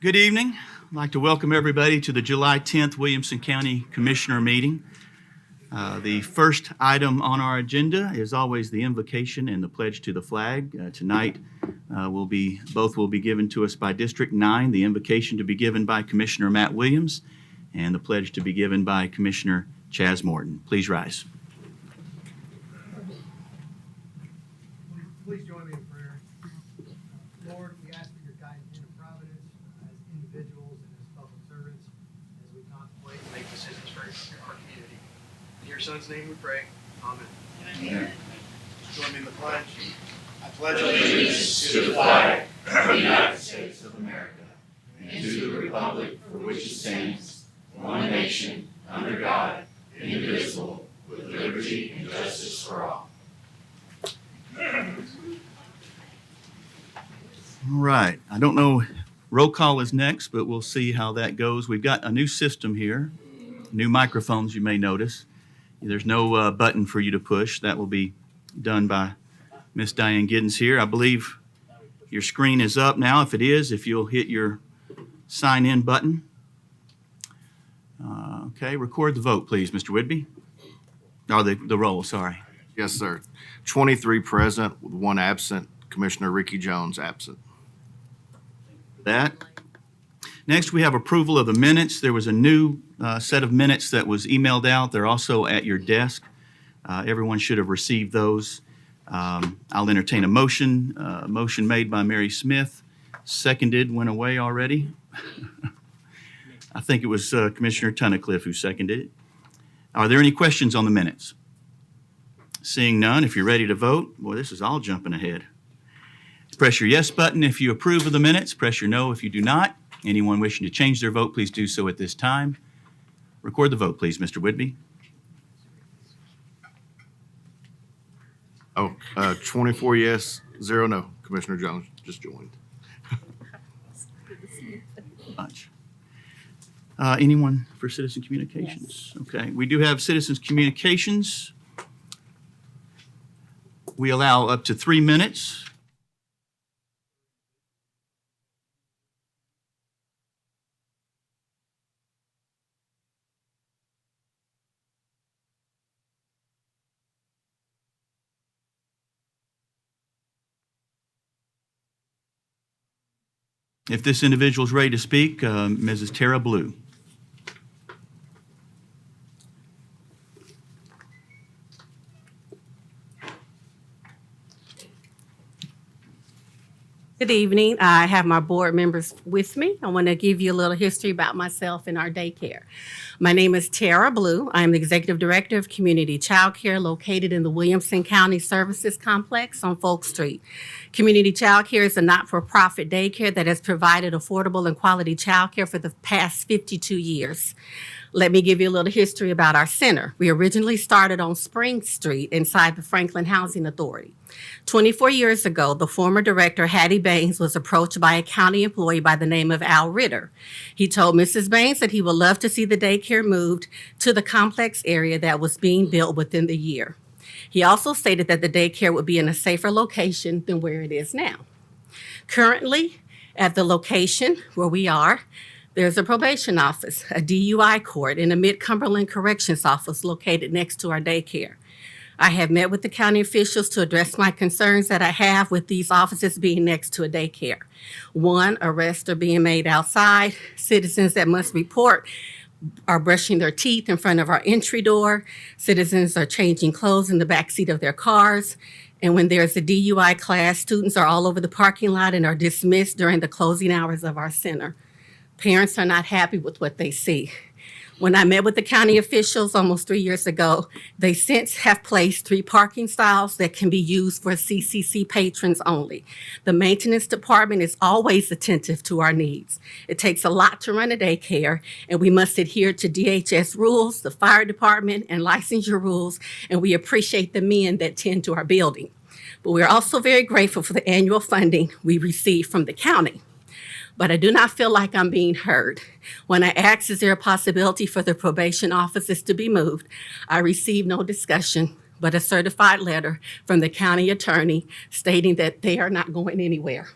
Good evening. I'd like to welcome everybody to the July 10th Williamson County Commissioner meeting. The first item on our agenda is always the invocation and the pledge to the flag. Tonight, both will be given to us by District 9, the invocation to be given by Commissioner Matt Williams, and the pledge to be given by Commissioner Chaz Morton. Please rise. Please join me in prayer. Lord, we ask for your guidance and providence as individuals and as public servants as we contemplate and make decisions for our community. In your Son's name we pray. Amen. Amen. Join me in the pledge. I pledge allegiance to the flag of the United States of America and to the republic for which it stands, one nation, under God, indivisible, with liberty and justice for all. All right. I don't know, roll call is next, but we'll see how that goes. We've got a new system here, new microphones you may notice. There's no button for you to push. That will be done by Miss Diane Giddens here. I believe your screen is up now. If it is, if you'll hit your sign in button. Okay, record the vote, please, Mr. Whidbey. Oh, the roll, sorry. Yes, sir. 23 present with one absent. Commissioner Ricky Jones absent. That. Next, we have approval of the minutes. There was a new set of minutes that was emailed out. They're also at your desk. Everyone should have received those. I'll entertain a motion. Motion made by Mary Smith, seconded, went away already. I think it was Commissioner Tunnicliffe who seconded it. Are there any questions on the minutes? Seeing none, if you're ready to vote, boy, this is all jumping ahead. Press your yes button if you approve of the minutes. Press your no if you do not. Anyone wishing to change their vote, please do so at this time. Record the vote, please, Mr. Whidbey. 24 yes, 0 no. Commissioner Jones just joined. Much. Anyone for citizen communications? Yes. Okay, we do have citizens communications. We allow up to 3 minutes. If this individual is ready to speak, Mrs. Tara Blue. Good evening. I have my board members with me. I want to give you a little history about myself and our daycare. My name is Tara Blue. I am the Executive Director of Community Child Care located in the Williamson County Services Complex on Folk Street. Community Child Care is a not-for-profit daycare that has provided affordable and quality child care for the past 52 years. Let me give you a little history about our center. We originally started on Spring Street inside the Franklin Housing Authority. 24 years ago, the former director, Hattie Baines, was approached by a county employee by the name of Al Ritter. He told Mrs. Baines that he would love to see the daycare moved to the complex area that was being built within the year. He also stated that the daycare would be in a safer location than where it is now. Currently, at the location where we are, there's a probation office, a DUI court, and a Mid-Cumberland Corrections Office located next to our daycare. I have met with the county officials to address my concerns that I have with these offices being next to a daycare. One, arrests are being made outside. Citizens that must report are brushing their teeth in front of our entry door. Citizens are changing clothes in the backseat of their cars. And when there's a DUI class, students are all over the parking lot and are dismissed during the closing hours of our center. Parents are not happy with what they see. When I met with the county officials almost 3 years ago, they since have placed 3 parking stalls that can be used for CCC patrons only. The maintenance department is always attentive to our needs. It takes a lot to run a daycare, and we must adhere to DHS rules, the fire department, and licensure rules, and we appreciate the men that tend to our building. But we're also very grateful for the annual funding we receive from the county. But I do not feel like I'm being heard. When I asked, is there a possibility for the probation offices to be moved, I received no discussion, but a certified letter from the county attorney stating that they are not going anywhere.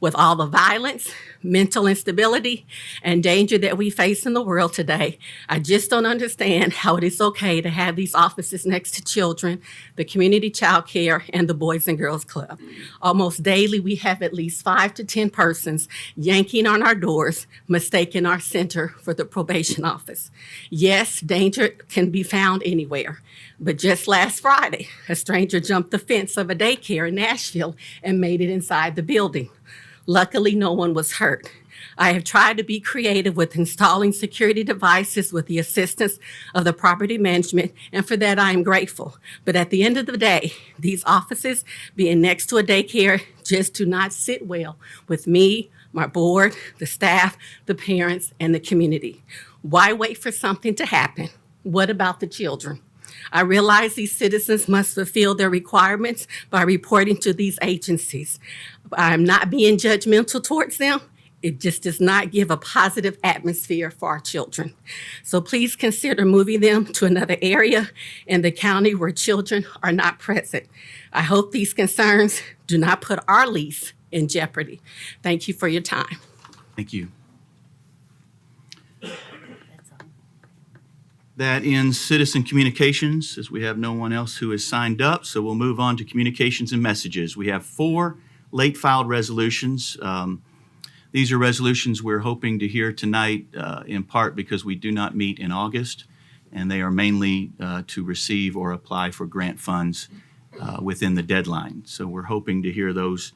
With all the violence, mental instability, and danger that we face in the world today, I just don't understand how it is okay to have these offices next to children, the community child care, and the Boys and Girls Club. Almost daily, we have at least 5 to 10 persons yanking on our doors, mistaking our center for the probation office. Yes, danger can be found anywhere. But just last Friday, a stranger jumped the fence of a daycare in Nashville and made it inside the building. Luckily, no one was hurt. I have tried to be creative with installing security devices with the assistance of the property management, and for that I am grateful. But at the end of the day, these offices being next to a daycare just do not sit well with me, my board, the staff, the parents, and the community. Why wait for something to happen? What about the children? I realize these citizens must fulfill their requirements by reporting to these agencies. I'm not being judgmental towards them. It just does not give a positive atmosphere for our children. So please consider moving them to another area in the county where children are not present. I hope these concerns do not put our lease in jeopardy. Thank you for your time. Thank you. That ends citizen communications, as we have no one else who has signed up, so we'll move on to communications and messages. We have 4 late filed resolutions. These are resolutions we're hoping to hear tonight, in part because we do not meet in August, and they are mainly to receive or apply for grant funds within the deadline. So we're hoping to hear those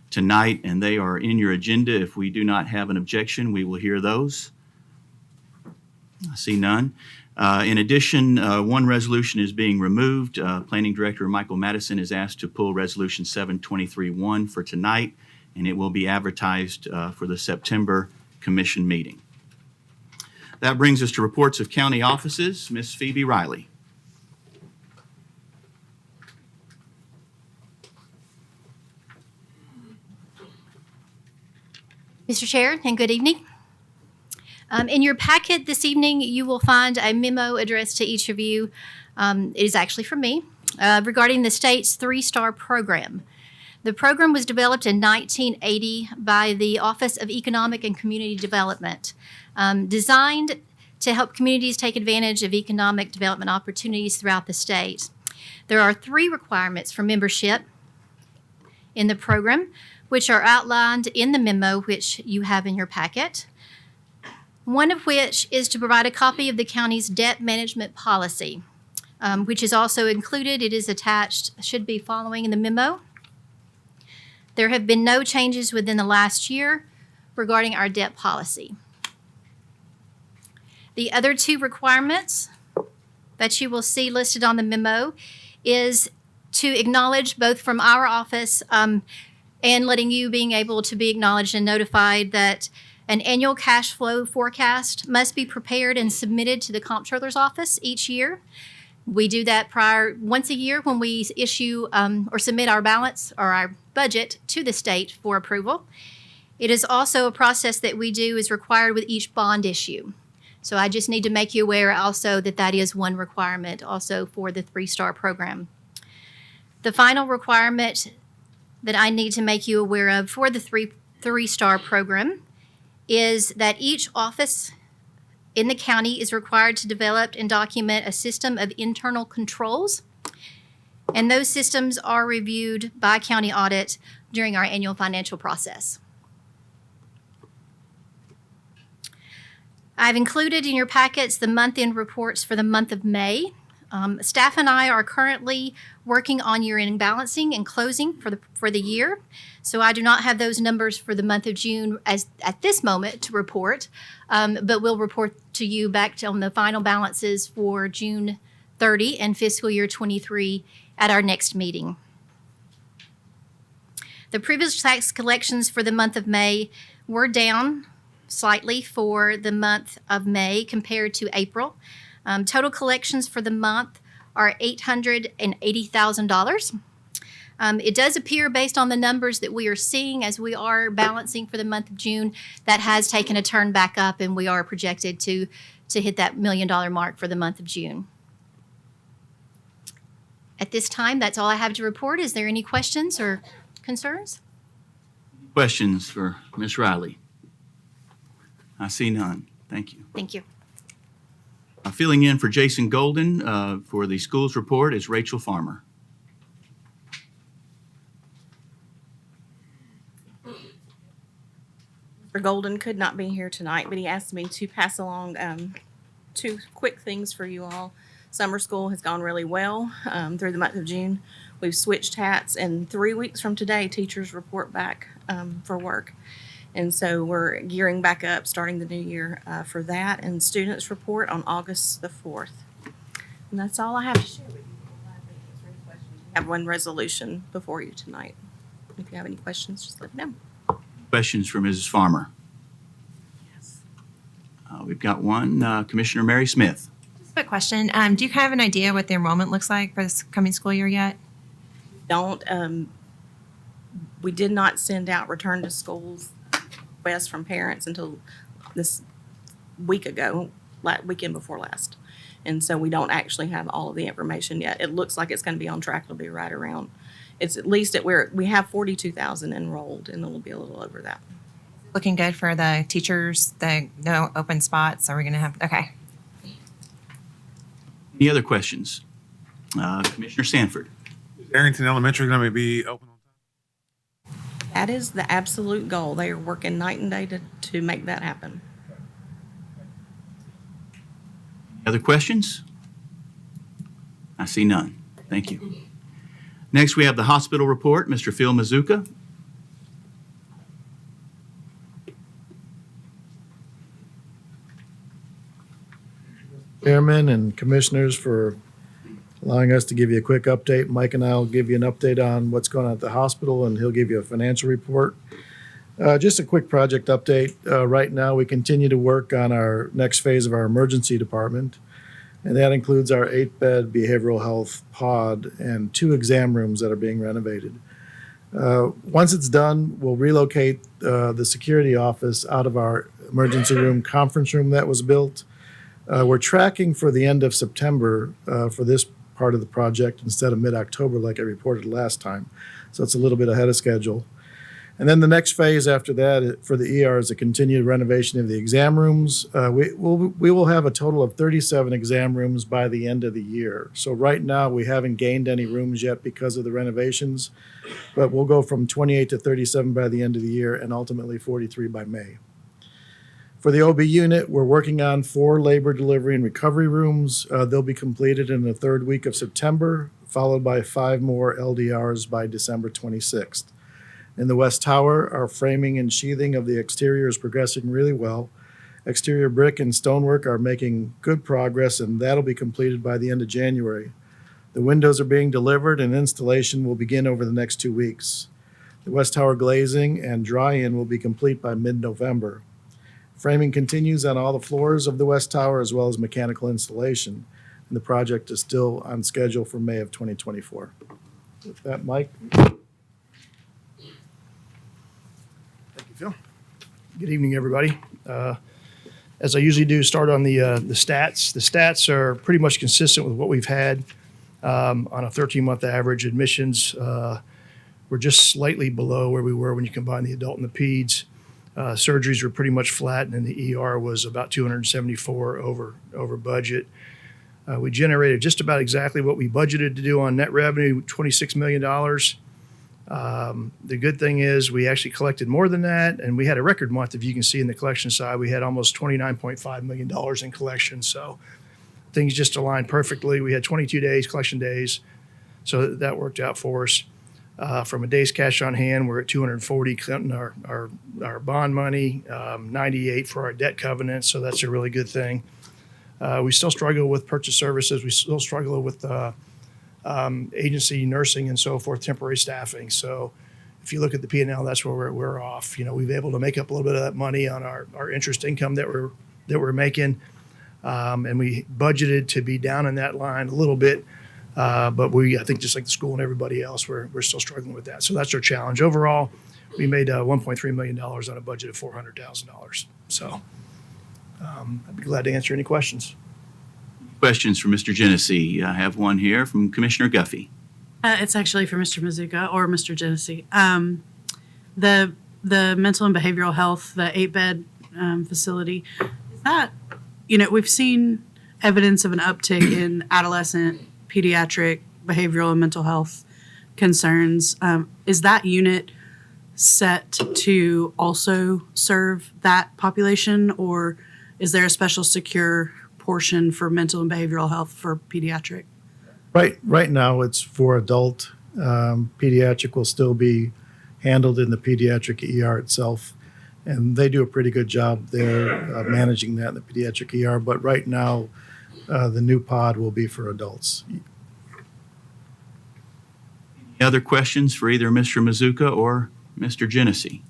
tonight, and they are in your agenda. If we do not have an objection, we will hear those. I see none. In addition, one resolution is being removed. Planning Director Michael Madison is asked to pull Resolution 723-1 for tonight, and it will be advertised for the September Commission meeting. That brings us to reports of county offices. Ms. Phoebe Riley. Mr. Chair, and good evening. In your packet this evening, you will find a memo addressed to each of you. It is actually from me regarding the state's 3-star program. The program was developed in 1980 by the Office of Economic and Community Development, designed to help communities take advantage of economic development opportunities throughout the state. There are 3 requirements for membership in the program, which are outlined in the memo which you have in your packet. One of which is to provide a copy of the county's debt management policy, which is also included. It is attached, should be following in the memo. There have been no changes within the last year regarding our debt policy. The other 2 requirements that you will see listed on the memo is to acknowledge both from our office and letting you being able to be acknowledged and notified that an annual cash flow forecast must be prepared and submitted to the Comptroller's Office each year. We do that once a year when we issue or submit our balance or our budget to the state for approval. It is also a process that we do is required with each bond issue. So I just need to make you aware also that that is one requirement also for the 3-star program. The final requirement that I need to make you aware of for the 3-star program is that each office in the county is required to develop and document a system of internal controls, and those systems are reviewed by county audit during our annual financial process. I've included in your packets the month-end reports for the month of May. Staff and I are currently working on year-end balancing and closing for the year. So I do not have those numbers for the month of June at this moment to report, but we'll report to you back on the final balances for June 30 and fiscal year 23 at our next meeting. The previous tax collections for the month of May were down slightly for the month of May compared to April. Total collections for the month are $880,000. It does appear, based on the numbers that we are seeing as we are balancing for the month of June, that has taken a turn back up, and we are projected to hit that $1 million mark for the month of June. At this time, that's all I have to report. Is there any questions or concerns? Questions for Ms. Riley? I see none. Thank you. Thank you. Filling in for Jason Golden for the schools report is Rachel Farmer. Mr. Golden could not be here tonight, but he asked me to pass along two quick things for you all. Summer school has gone really well through the month of June. We've switched hats, and 3 weeks from today, teachers report back for work. And so we're gearing back up, starting the new year for that, and students report on August the 4th. And that's all I have to share with you. I have one resolution before you tonight. If you have any questions, just let me know. Questions for Mrs. Farmer? Yes. We've got one. Commissioner Mary Smith. Just a quick question. Do you have an idea what the enrollment looks like for this coming school year yet? We did not send out return to schools requests from parents until this week ago, weekend before last. And so we don't actually have all of the information yet. It looks like it's going to be on track. It'll be right around. It's at least we have 42,000 enrolled, and it'll be a little over that. Looking good for the teachers, no open spots. Are we going to have, okay. Any other questions? Commissioner Sanford. Is Arrington Elementary going to be open on time? That is the absolute goal. They are working night and day to make that happen. Other questions? I see none. Thank you. Next, we have the hospital report. Mr. Phil Mazuka. Chairman and commissioners for allowing us to give you a quick update. Mike and I will give you an update on what's going on at the hospital, and he'll give you a financial report. Just a quick project update. Right now, we continue to work on our next phase of our emergency department, and that includes our 8-bed behavioral health pod and 2 exam rooms that are being renovated. Once it's done, we'll relocate the security office out of our emergency room conference room that was built. We're tracking for the end of September for this part of the project instead of mid-October like I reported last time. So it's a little bit ahead of schedule. And then the next phase after that for the ER is a continued renovation of the exam rooms. We will have a total of 37 exam rooms by the end of the year. So right now we haven't gained any rooms yet because of the renovations, but we'll go from 28 to 37 by the end of the year and ultimately 43 by May. For the OB unit, we're working on 4 labor delivery and recovery rooms. They'll be completed in the 3rd week of September, followed by 5 more LDRs by December 26th. In the West Tower, our framing and sheathing of the exterior is progressing really well. Exterior brick and stonework are making good progress, and that'll be completed by the end of January. The windows are being delivered, and installation will begin over the next 2 weeks. The West Tower glazing and dry-in will be complete by mid-November. Framing continues on all the floors of the West Tower as well as mechanical installation, and the project is still on schedule for May of 2024. With that, Mike. Thank you, Phil. Good evening, everybody. As I usually do, start on the stats. The stats are pretty much consistent with what we've had on a 13-month average. Admissions were just slightly below where we were when you combine the adult and the peds. Surgeries were pretty much flat, and then the ER was about 274 over budget. We generated just about exactly what we budgeted to do on net revenue, $26 million. The good thing is we actually collected more than that, and we had a record month. If you can see in the collection side, we had almost $29.5 million in collections. So things just aligned perfectly. We had 22 days, collection days, so that worked out for us. From a days cash on hand, we're at 240 counting our bond money, 98 for our debt covenants, so that's a really good thing. We still struggle with purchase services. We still struggle with agency nursing and so forth, temporary staffing. So if you look at the P&L, that's where we're off. You know, we've been able to make up a little bit of that money on our interest income that we're making, and we budgeted to be down in that line a little bit. But I think just like the school and everybody else, we're still struggling with that. So that's our challenge. Overall, we made $1.3 million on a budget of $400,000. So I'd be glad to answer any questions. Questions for Mr. Genesee? I have one here from Commissioner Guffey. It's actually for Mr. Mazuka or Mr. Genesee. The the mental and behavioral health, the 8-bed facility, is that, we've seen evidence of an uptick in adolescent, pediatric, behavioral, and mental health concerns. Is that unit set to also serve that population, or is there a special secure portion for mental and behavioral health for pediatric? Right now, it's for adult. Pediatric will still be handled in the pediatric ER itself, and they do a pretty good job there managing that in the pediatric ER. But right now, the new pod will be for adults. Any other questions for either Mr. Mazuka or Mr. Genesee?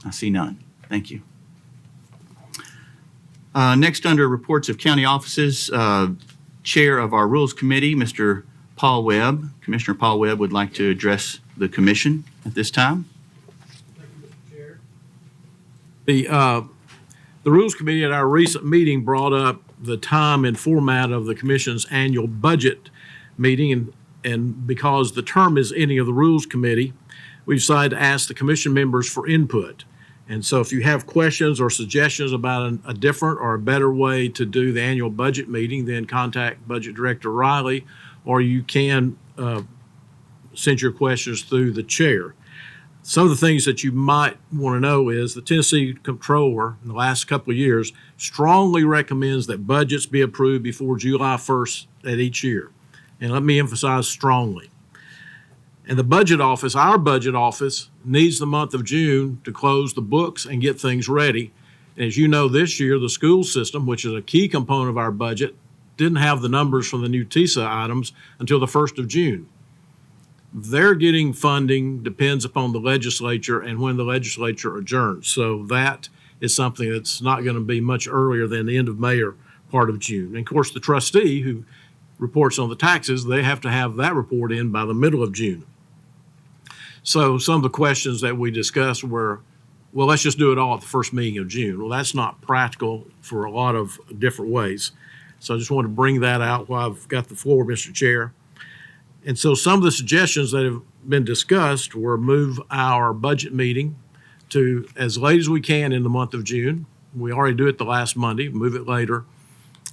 I see none. Thank you. Next, under reports of county offices, Chair of our Rules Committee, Mr. Paul Webb. Commissioner Paul Webb would like to address the commission at this time. Thank you, Mr. Chair. The Rules Committee at our recent meeting brought up the time and format of the commission's annual budget meeting, and because the term is ending of the Rules Committee, we decided to ask the commission members for input. And so if you have questions or suggestions about a different or a better way to do the annual budget meeting, then contact Budget Director Riley, or you can send your questions through the chair. Some of the things that you might want to know is the Tennessee Comptroller in the last couple of years strongly recommends that budgets be approved before July 1st at each year. And let me emphasize strongly. And the budget office, our budget office, needs the month of June to close the books and get things ready. And as you know, this year, the school system, which is a key component of our budget, didn't have the numbers from the new TISA items until the 1st of June. Their getting funding depends upon the legislature and when the legislature adjourns. So that is something that's not going to be much earlier than the end of May or part of June. And of course, the trustee who reports on the taxes, they have to have that report in by the middle of June. So some of the questions that we discussed were, well, let's just do it all at the first meeting of June. Well, that's not practical for a lot of different ways. So I just want to bring that out while I've got the floor, Mr. Chair. And so some of the suggestions that have been discussed were move our budget meeting to as late as we can in the month of June. We already do it the last Monday, move it later,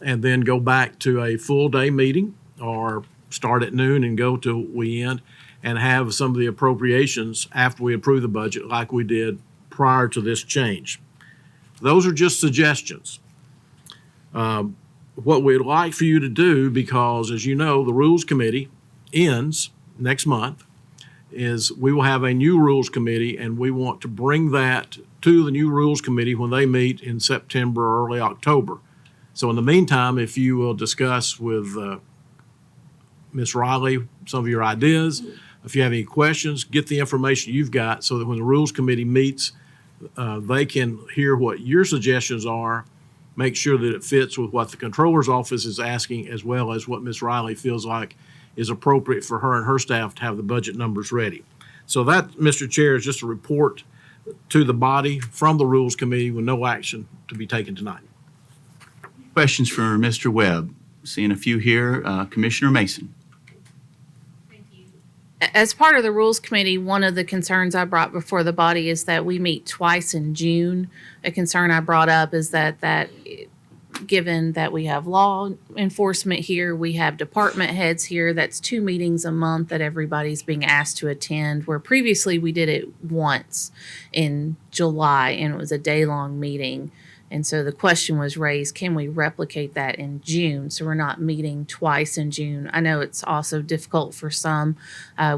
and then go back to a full day meeting or start at noon and go till we end, and have some of the appropriations after we approve the budget like we did prior to this change. Those are just suggestions. What we'd like for you to do, because as you know, the Rules Committee ends next month, is we will have a new Rules Committee, and we want to bring that to the new Rules Committee when they meet in September or early October. So in the meantime, if you will discuss with Ms. Riley some of your ideas, if you have any questions, get the information you've got so that when the Rules Committee meets, they can hear what your suggestions are, make sure that it fits with what the Controller's Office is asking, as well as what Ms. Riley feels like is appropriate for her and her staff to have the budget numbers ready. So that, Mr. Chair, is just a report to the body from the Rules Committee with no action to be taken tonight. Questions for Mr. Webb? Seeing a few here. Commissioner Mason. As part of the Rules Committee, one of the concerns I brought before the body is that we meet twice in June. A concern I brought up is that given that we have law enforcement here, we have department heads here, that's 2 meetings a month that everybody's being asked to attend, where previously we did it once in July and it was a day-long meeting. And so the question was raised, can we replicate that in June so we're not meeting twice in June? I know it's also difficult for some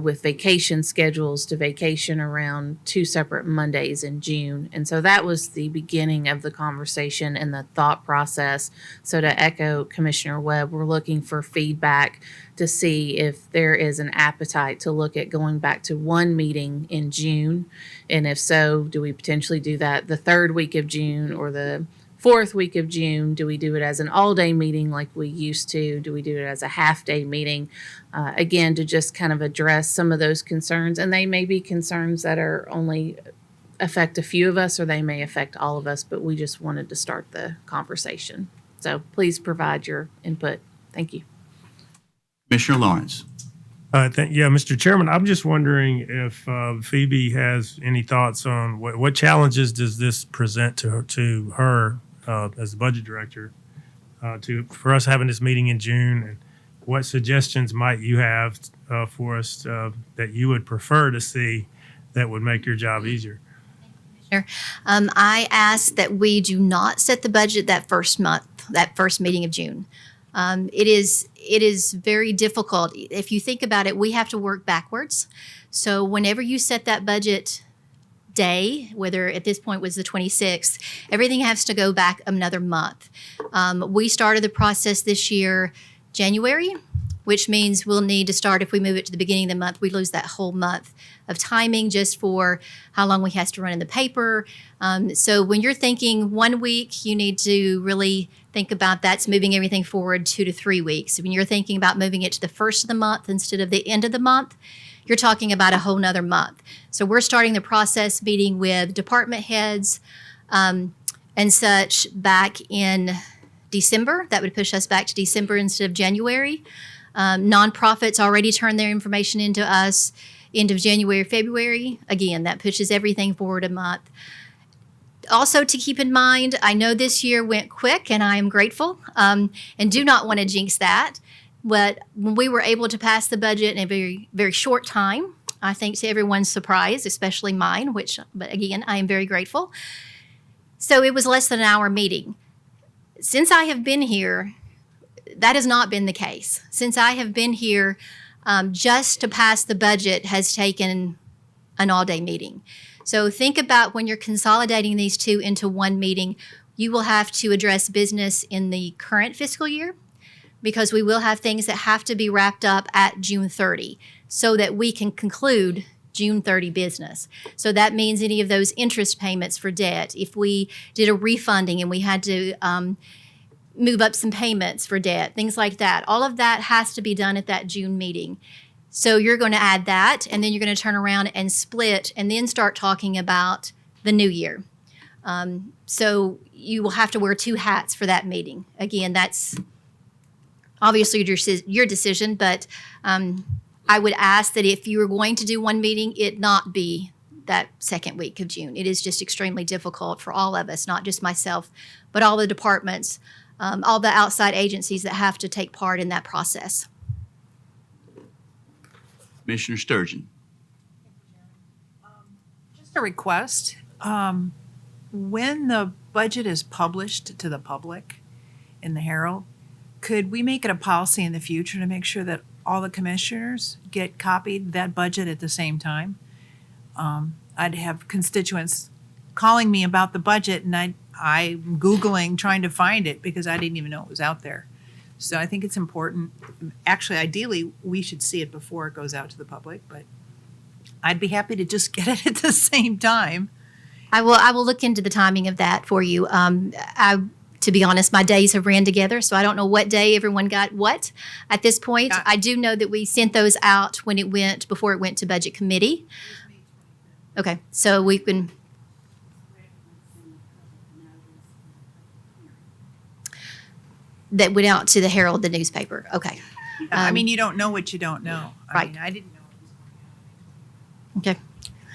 with vacation schedules to vacation around 2 separate Mondays in June. And so that was the beginning of the conversation and the thought process. So to echo Commissioner Webb, we're looking for feedback to see if there is an appetite to look at going back to 1 meeting in June. And if so, do we potentially do that the 3rd week of June or the 4th week of June? Do we do it as an all-day meeting like we used to? Do we do it as a half-day meeting? Again, to just kind of address some of those concerns. And they may be concerns that are only affect a few of us, or they may affect all of us, but we just wanted to start the conversation. So please provide your input. Thank you. Commissioner Lawrence. Yeah, Mr. Chairman, I'm just wondering if Phoebe has any thoughts on what challenges does this present to her as the budget director for us having this meeting in June, and what suggestions might you have for us that you would prefer to see that would make your job easier? I ask that we do not set the budget that first month, that first meeting of June. It is very difficult. If you think about it, we have to work backwards. So whenever you set that budget day, whether at this point was the 26th, everything has to go back another month. We started the process this year, January, which means we'll need to start, if we move it to the beginning of the month, we lose that whole month of timing just for how long we have to run in the paper. So when you're thinking 1 week, you need to really think about that's moving everything forward 2 to 3 weeks. When you're thinking about moving it to the first of the month instead of the end of the month, you're talking about a whole nother month. So we're starting the process meeting with department heads and such back in December. That would push us back to December instead of January. Nonprofits already turned their information into us end of January, February. Again, that pushes everything forward a month. Also to keep in mind, I know this year went quick and I am grateful and do not want to jinx that. But when we were able to pass the budget in a very, very short time, I think to everyone's surprise, especially mine, but again, I am very grateful. So it was less than an hour meeting. Since I have been here, that has not been the case. Since I have been here, just to pass the budget has taken an all-day meeting. So think about when you're consolidating these two into one meeting, you will have to address business in the current fiscal year because we will have things that have to be wrapped up at June 30 so that we can conclude June 30 business. So that means any of those interest payments for debt, if we did a refunding and we had to move up some payments for debt, things like that. All of that has to be done at that June meeting. So you're going to add that, and then you're going to turn around and split and then start talking about the new year. So you will have to wear two hats for that meeting. Again, that's obviously your decision, but I would ask that if you were going to do one meeting, it not be that second week of June. It is just extremely difficult for all of us, not just myself, but all the departments, all the outside agencies that have to take part in that process. Commissioner Sturgeon. Just a request. When the budget is published to the public in the Herald, could we make it a policy in the future to make sure that all the commissioners get copied that budget at the same time? I'd have constituents calling me about the budget, and I'm Googling trying to find it because I didn't even know it was out there. So I think it's important. Actually, ideally, we should see it before it goes out to the public, but I'd be happy to just get it at the same time. I will look into the timing of that for you. To be honest, my days have ran together, so I don't know what day everyone got what at this point. I do know that we sent those out before it went to Budget Committee. Okay, so we've been. That went out to the Herald, the newspaper. Okay. I mean, you don't know what you don't know. Right. I mean, I didn't know. Okay.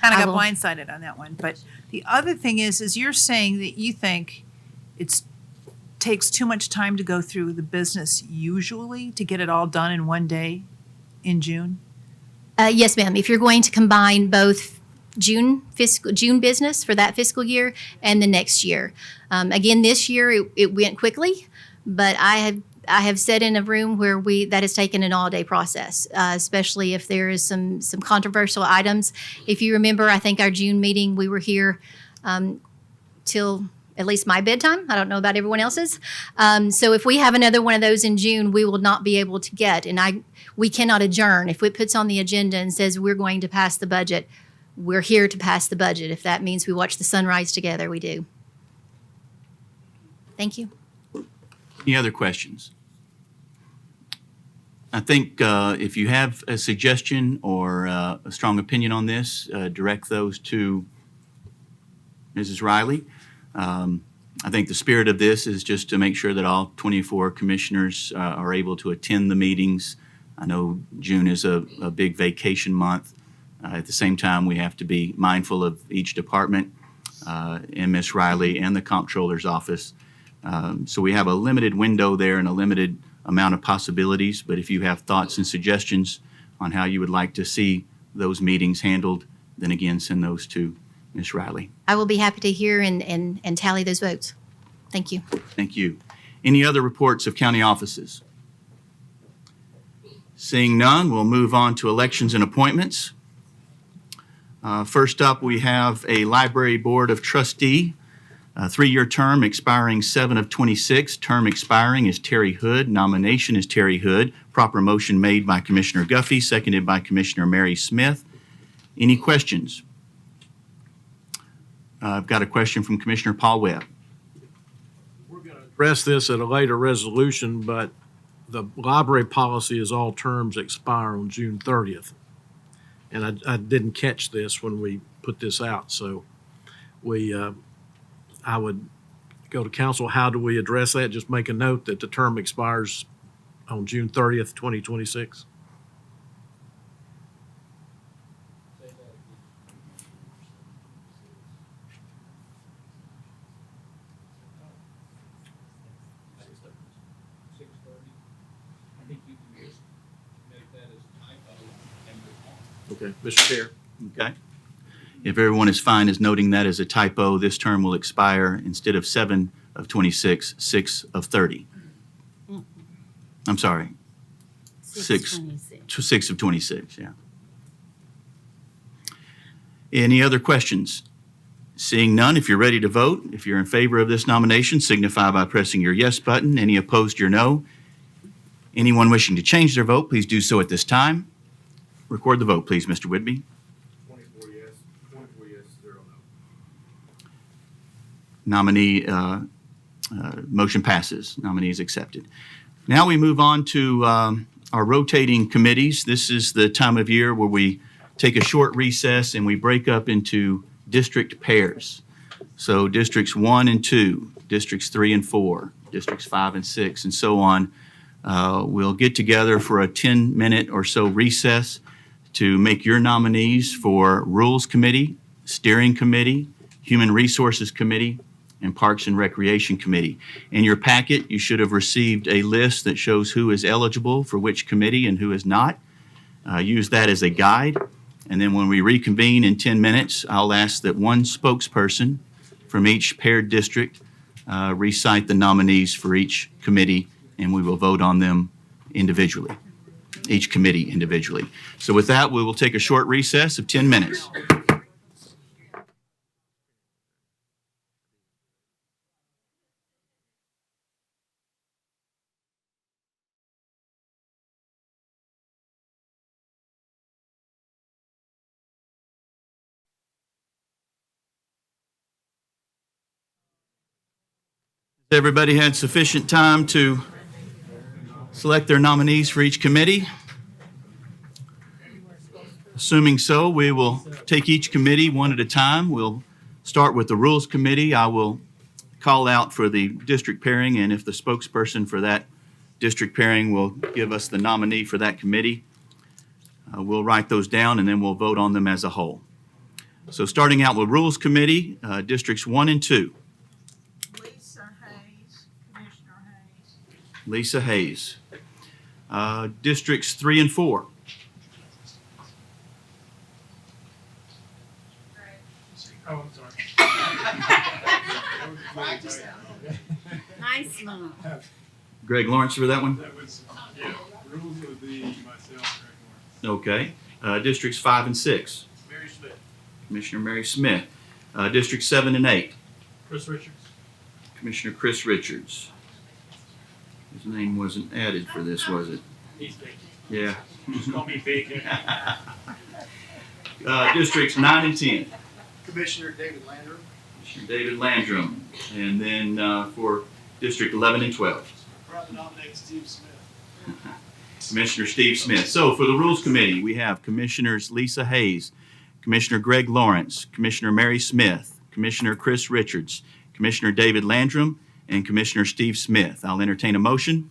Kind of got blindsided on that one. But the other thing is you're saying that you think it takes too much time to go through the business usually to get it all done in one day in June? Yes, ma'am. If you're going to combine both June business for that fiscal year and the next year. Again, this year it went quickly, but I have sat in a room where that has taken an all-day process, especially if there is some controversial items. If you remember, I think our June meeting, we were here till at least my bedtime. I don't know about everyone else's. So if we have another one of those in June, we will not be able to get, and we cannot adjourn. If it puts on the agenda and says we're going to pass the budget, we're here to pass the budget. If that means we watch the sunrise together, we do. Thank you. Any other questions? I think if you have a suggestion or a strong opinion on this, direct those to Mrs. Riley. I think the spirit of this is just to make sure that all 24 commissioners are able to attend the meetings I know June is a big vacation month. At the same time, we have to be mindful of each department, and Ms. Riley and the comptroller's office. So we have a limited window there and a limited amount of possibilities, but if you have thoughts and suggestions on how you would like to see those meetings handled, then again, send those to Ms. Riley. I will be happy to hear and tally those votes. Thank you. Thank you. Any other reports of county offices? Seeing none, we'll move on to elections and appointments. First up, we have a Library Board of Trustee, a 3-year term expiring 7 of 26. Term expiring is Terry Hood. Nomination is Terry Hood. Proper motion made by Commissioner Guffey, seconded by Commissioner Mary Smith. Any questions? I've got a question from Commissioner Paul Webb. Address this at a later resolution, but the library policy is all terms expire on June 30th. And I didn't catch this when we put this out, so I would go to council. How do we address that? Just make a note that the term expires on June 30th, 2026. Okay, Mr. Chair. Okay. If everyone is fine as noting that as a typo, this term will expire instead of 7 of 26, 6 of 30. I'm sorry. 6 of 26, yeah. Any other questions? Seeing none, if you're ready to vote, if you're in favor of this nomination, signify by pressing your yes button. Any opposed, your no. Anyone wishing to change their vote, please do so at this time. Record the vote, please, Mr. Whitby. 24 yes, 0 no. Nominee, motion passes. Nominee is accepted. Now we move on to our rotating committees. This is the time of year where we take a short recess and we break up into district pairs. So districts 1 and 2, districts 3 and 4, districts 5 and 6, and so on. We'll get together for a 10-minute or so recess to make your nominees for Rules Committee, Steering Committee, Human Resources Committee, and Parks and Recreation Committee. In your packet, you should have received a list that shows who is eligible for which committee and who is not. Use that as a guide. And then when we reconvene in 10 minutes, I'll ask that one spokesperson from each paired district recite the nominees for each committee, and we will vote on them individually, each committee individually. So with that, we will take a short recess of 10 minutes. Everybody had sufficient time to select their nominees for each committee? Assuming so, we will take each committee one at a time. We'll start with the Rules Committee. I will call out for the district pairing, and if the spokesperson for that district pairing will give us the nominee for that committee, we'll write those down and then we'll vote on them as a whole. So starting out with Rules Committee, districts 1 and 2. Lisa Hayes. Districts 3 and 4. Oh, I'm sorry. Nice one. Greg Lawrence for that one? That was, yeah, Rules would be myself, Greg Lawrence. Okay. Districts 5 and 6. Mary Smith. Commissioner Mary Smith. Districts 7 and 8. Chris Richards. Commissioner Chris Richards. His name wasn't added for this, was it? He's bacon. Yeah. Just call me bacon. Districts 9 and 10. Commissioner David Landrum. Commissioner David Landrum. And then for District 11 and 12. Proud to nominate Steve Smith. Commissioner Steve Smith. So for the Rules Committee, we have Commissioners Lisa Hayes, Commissioner Greg Lawrence, Commissioner Mary Smith, Commissioner Chris Richards, Commissioner David Landrum, and Commissioner Steve Smith. I'll entertain a motion.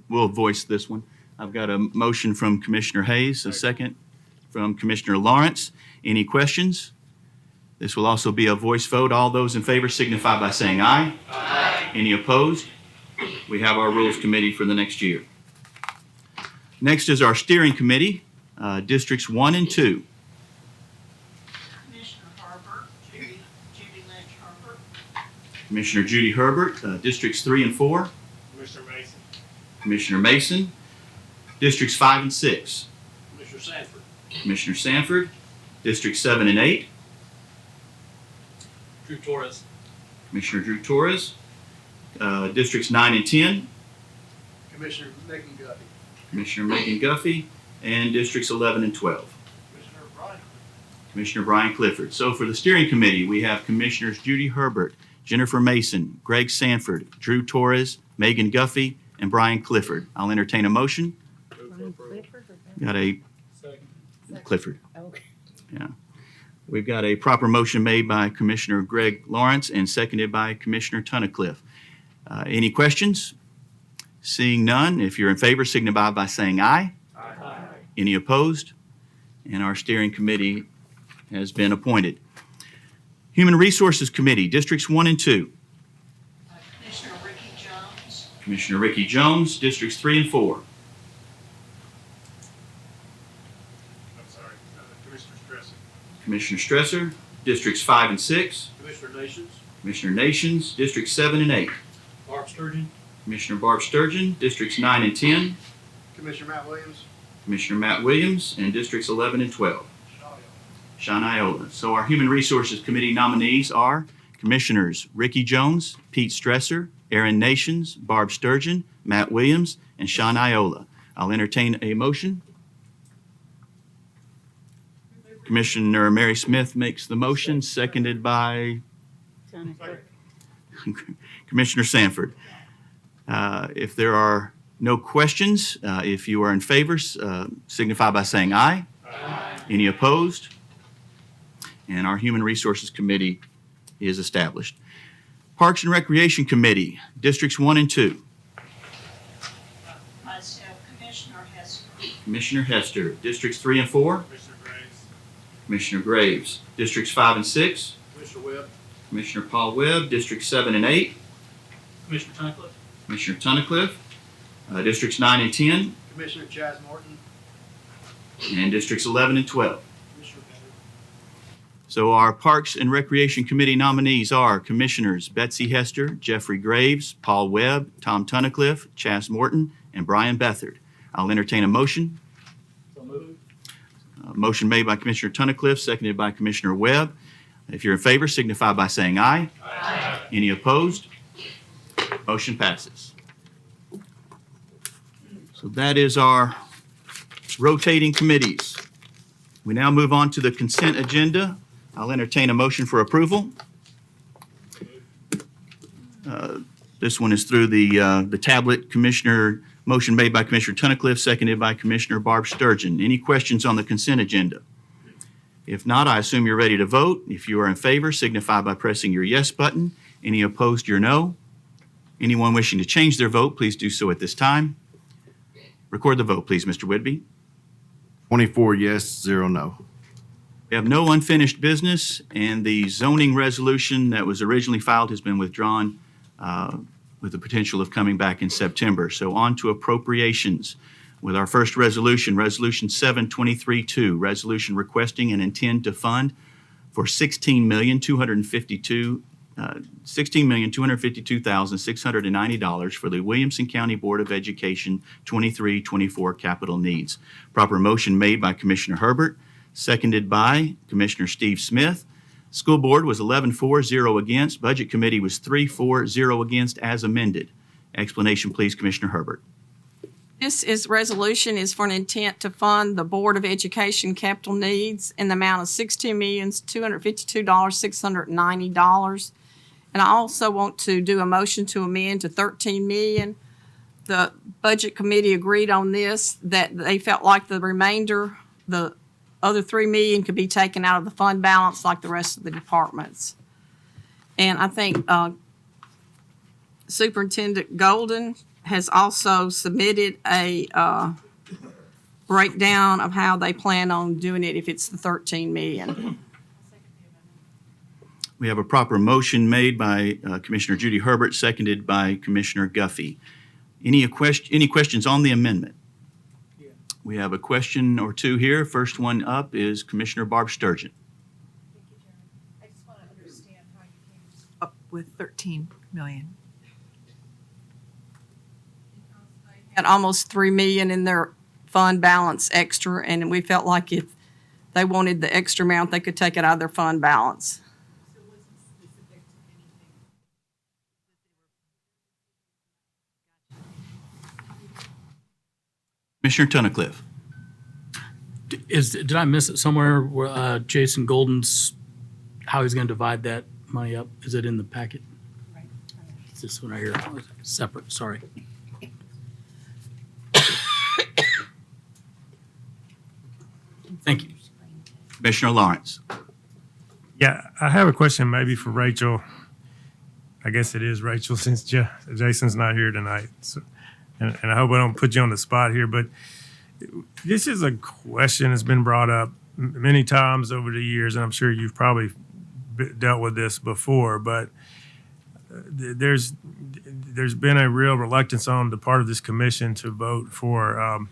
We'll voice this one. I've got a motion from Commissioner Hayes, a second from Commissioner Lawrence. Any questions? This will also be a voice vote. All those in favor signify by saying aye. Aye. Any opposed? We have our Rules Committee for the next year. Next is our Steering Committee, Districts 1 and 2. Commissioner Herbert, Judy Lynch Herbert. Commissioner Judy Herbert, Districts 3 and 4. Commissioner Mason. Commissioner Mason, Districts 5 and 6. Commissioner Sanford. Commissioner Sanford, Districts 7 and 8. Drew Torres. Commissioner Drew Torres, Districts 9 and 10. Commissioner Megan Guffey. Commissioner Megan Guffey, and Districts 11 and 12. Commissioner Brian Clifford. So for the Steering Committee, we have Commissioners Judy Herbert, Jennifer Mason, Greg Sanford, Drew Torres, Megan Guffey, and Brian Clifford. I'll entertain a motion. Got a Clifford. Okay. Yeah. We've got a proper motion made by Commissioner Greg Lawrence and seconded by Commissioner Tunnicliffe. Any questions? Seeing none, if you're in favor, signify by saying aye. Aye. Any opposed? And our steering committee has been appointed. Human Resources Committee, Districts 1 and 2. Commissioner Ricky Jones. Commissioner Ricky Jones, Districts 3 and 4. Commissioner Stresser. Commissioner Stresser, Districts 5 and 6. Commissioner Nations. Commissioner Nations, Districts 7 and 8. Barb Sturgeon. Commissioner Barb Sturgeon, Districts 9 and 10. Commissioner Matt Williams. Commissioner Matt Williams, and Districts 11 and 12. Sean Iola. So our Human Resources Committee nominees are Commissioners Ricky Jones, Pete Stresser, Aaron Nations, Barb Sturgeon, Matt Williams, and Sean Iola. I'll entertain a motion. Commissioner Mary Smith makes the motion, seconded by Commissioner Sanford. If there are no questions, if you are in favor, signify by saying aye. Aye. Any opposed? And our Human Resources Committee is established. Parks and Recreation Committee, Districts 1 and 2. Myself, Commissioner Hester. Commissioner Hester, Districts 3 and 4. Commissioner Graves. Commissioner Graves, Districts 5 and 6. Commissioner Webb. Commissioner Paul Webb, Districts 7 and 8. Commissioner Tunnicliffe. Commissioner Tunnicliffe, Districts 9 and 10. Commissioner Chaz Morton. And Districts 11 and 12. Commissioner Bennett. So our Parks and Recreation Committee nominees are Commissioners Betsy Hester, Jeffrey Graves, Paul Webb, Tom Tunnicliffe, Chas Morton, and Brian Bethard. I'll entertain a motion. So moved. Motion made by Commissioner Tunnicliffe, seconded by Commissioner Webb. If you're in favor, signify by saying aye. Aye. Any opposed? Motion passes. So that is our rotating committees. We now move on to the consent agenda. I'll entertain a motion for approval. This one is through the tablet. Commissioner, motion made by Commissioner Tunnicliffe, seconded by Commissioner Barb Sturgeon. Any questions on the consent agenda? If not, I assume you're ready to vote. If you are in favor, signify by pressing your yes button. Any opposed, your no. Anyone wishing to change their vote, please do so at this time. Record the vote, please, Mr. Whitby. 24 yes, 0 no. We have no unfinished business, and the zoning resolution that was originally filed has been withdrawn with the potential of coming back in September. So on to appropriations with our first resolution, Resolution 723-2, resolution requesting and intend to fund for $16,252,690 for the Williamson County Board of Education 23-24 capital needs. Proper motion made by Commissioner Herbert, seconded by Commissioner Steve Smith. School Board was 11-4, 0 against. Budget Committee was 3-4, 0 against as amended. Explanation, please, Commissioner Herbert. This resolution is for an intent to fund the Board of Education capital needs in the amount of $16,252,690. And I also want to do a motion to amend to $13 million. The Budget Committee agreed on this, that they felt like the remainder, the other $3 million could be taken out of the fund balance like the rest of the departments. And I think Superintendent Golden has also submitted a breakdown of how they plan on doing it if it's the 13 million. We have a proper motion made by Commissioner Judy Herbert, seconded by Commissioner Guffey. Any questions on the amendment? We have a question or two here. First one up is Commissioner Barb Sturgeon. I just want to understand how you came up with 13 million. Had almost 3 million in their fund balance extra, and we felt like if they wanted the extra amount, they could take it out of their fund balance. Commissioner Tunnicliffe. Did I miss it somewhere where Jason Golden's, how he's going to divide that money up? Is it in the packet? It's this one right here, separate, sorry. Thank you. Commissioner Lawrence. Yeah, I have a question maybe for Rachel. I guess it is Rachel since Jason's not here tonight. So, and I hope I don't put you on the spot here, but this is a question that's been brought up many times over the years, and I'm sure you've probably dealt with this before, but there's been a real reluctance on the part of this commission to vote for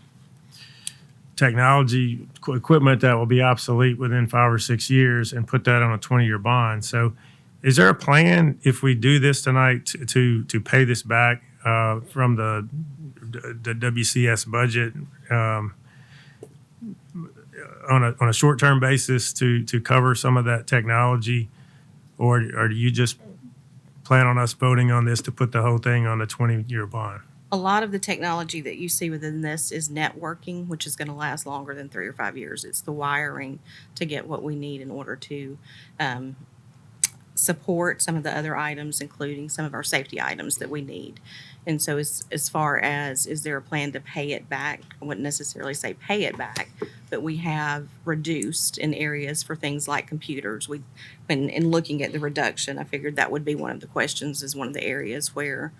technology equipment that will be obsolete within 5 or 6 years and put that on a 20-year bond. So is there a plan if we do this tonight to pay this back from the WCS budget on a short-term basis to cover some of that technology? Or do you just plan on us voting on this to put the whole thing on a 20-year bond? A lot of the technology that you see within this is networking, which is going to last longer than 3 or 5 years. It's the wiring to get what we need in order to support some of the other items, including some of our safety items that we need. And so as far as, is there a plan to pay it back? I wouldn't necessarily say pay it back, but we have reduced in areas for things like computers. In looking at the reduction, I figured that would be one of the questions, is one of the areas where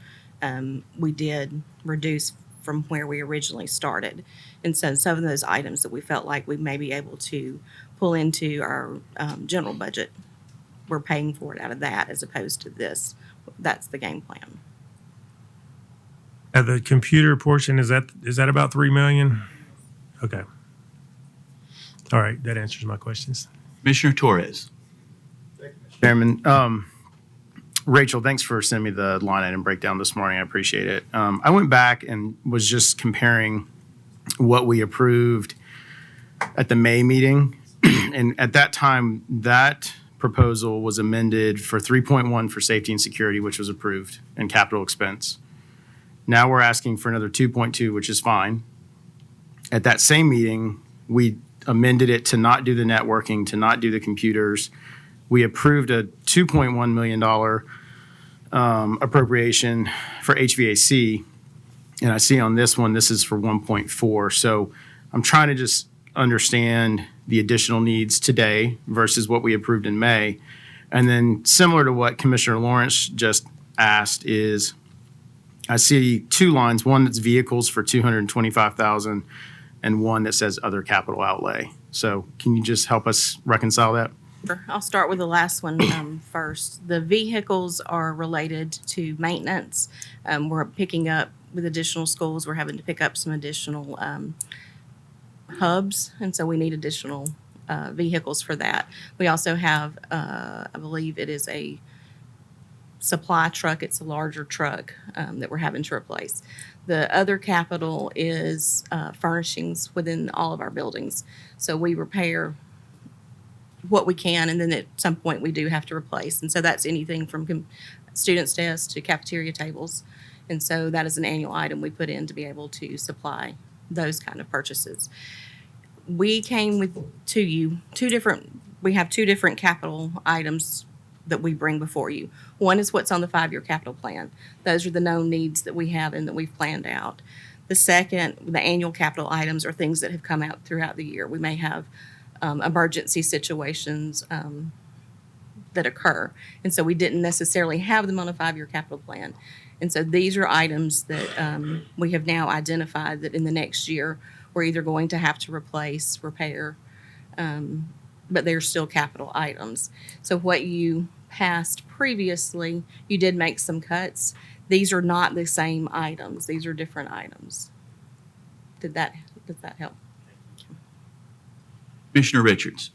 we did reduce from where we originally started. And so some of those items that we felt like we may be able to pull into our general budget, we're paying for it out of that as opposed to this. That's the game plan. The computer portion, is that about 3 million? Okay. All right, that answers my questions. Commissioner Torres. Chairman, Rachel, thanks for sending me the line item breakdown this morning. I appreciate it. I went back and was just comparing what we approved at the May meeting. And at that time, that proposal was amended for 3.1 for safety and security, which was approved, and capital expense. Now we're asking for another 2.2, which is fine. At that same meeting, we amended it to not do the networking, to not do the computers. We approved a $2.1 million appropriation for HVAC. And I see on this one, this is for 1.4. So I'm trying to just understand the additional needs today versus what we approved in May. And then similar to what Commissioner Lawrence just asked is, I see two lines, one that's vehicles for $225,000 and one that says other capital outlay. So can you just help us reconcile that? Sure. I'll start with the last one first. The vehicles are related to maintenance. We're picking up with additional schools. We're having to pick up some additional hubs, and so we need additional vehicles for that. We also have, I believe it is a supply truck. It's a larger truck that we're having to replace. The other capital is furnishings within all of our buildings. So we repair what we can, and then at some point we do have to replace. And so that's anything from students' desks to cafeteria tables. And so that is an annual item we put in to be able to supply those kind of purchases. We came with we have two different capital items that we bring before you. One is what's on the 5-year capital plan. Those are the known needs that we have and that we've planned out. The second, the annual capital items, are things that have come out throughout the year. We may have emergency situations that occur. And so we didn't necessarily have them on a 5-year capital plan. And so these are items that we have now identified that in the next year we're either going to have to replace, repair, but they're still capital items. So what you passed previously, you did make some cuts. These are not the same items. These are different items. Does that help? Commissioner Richards.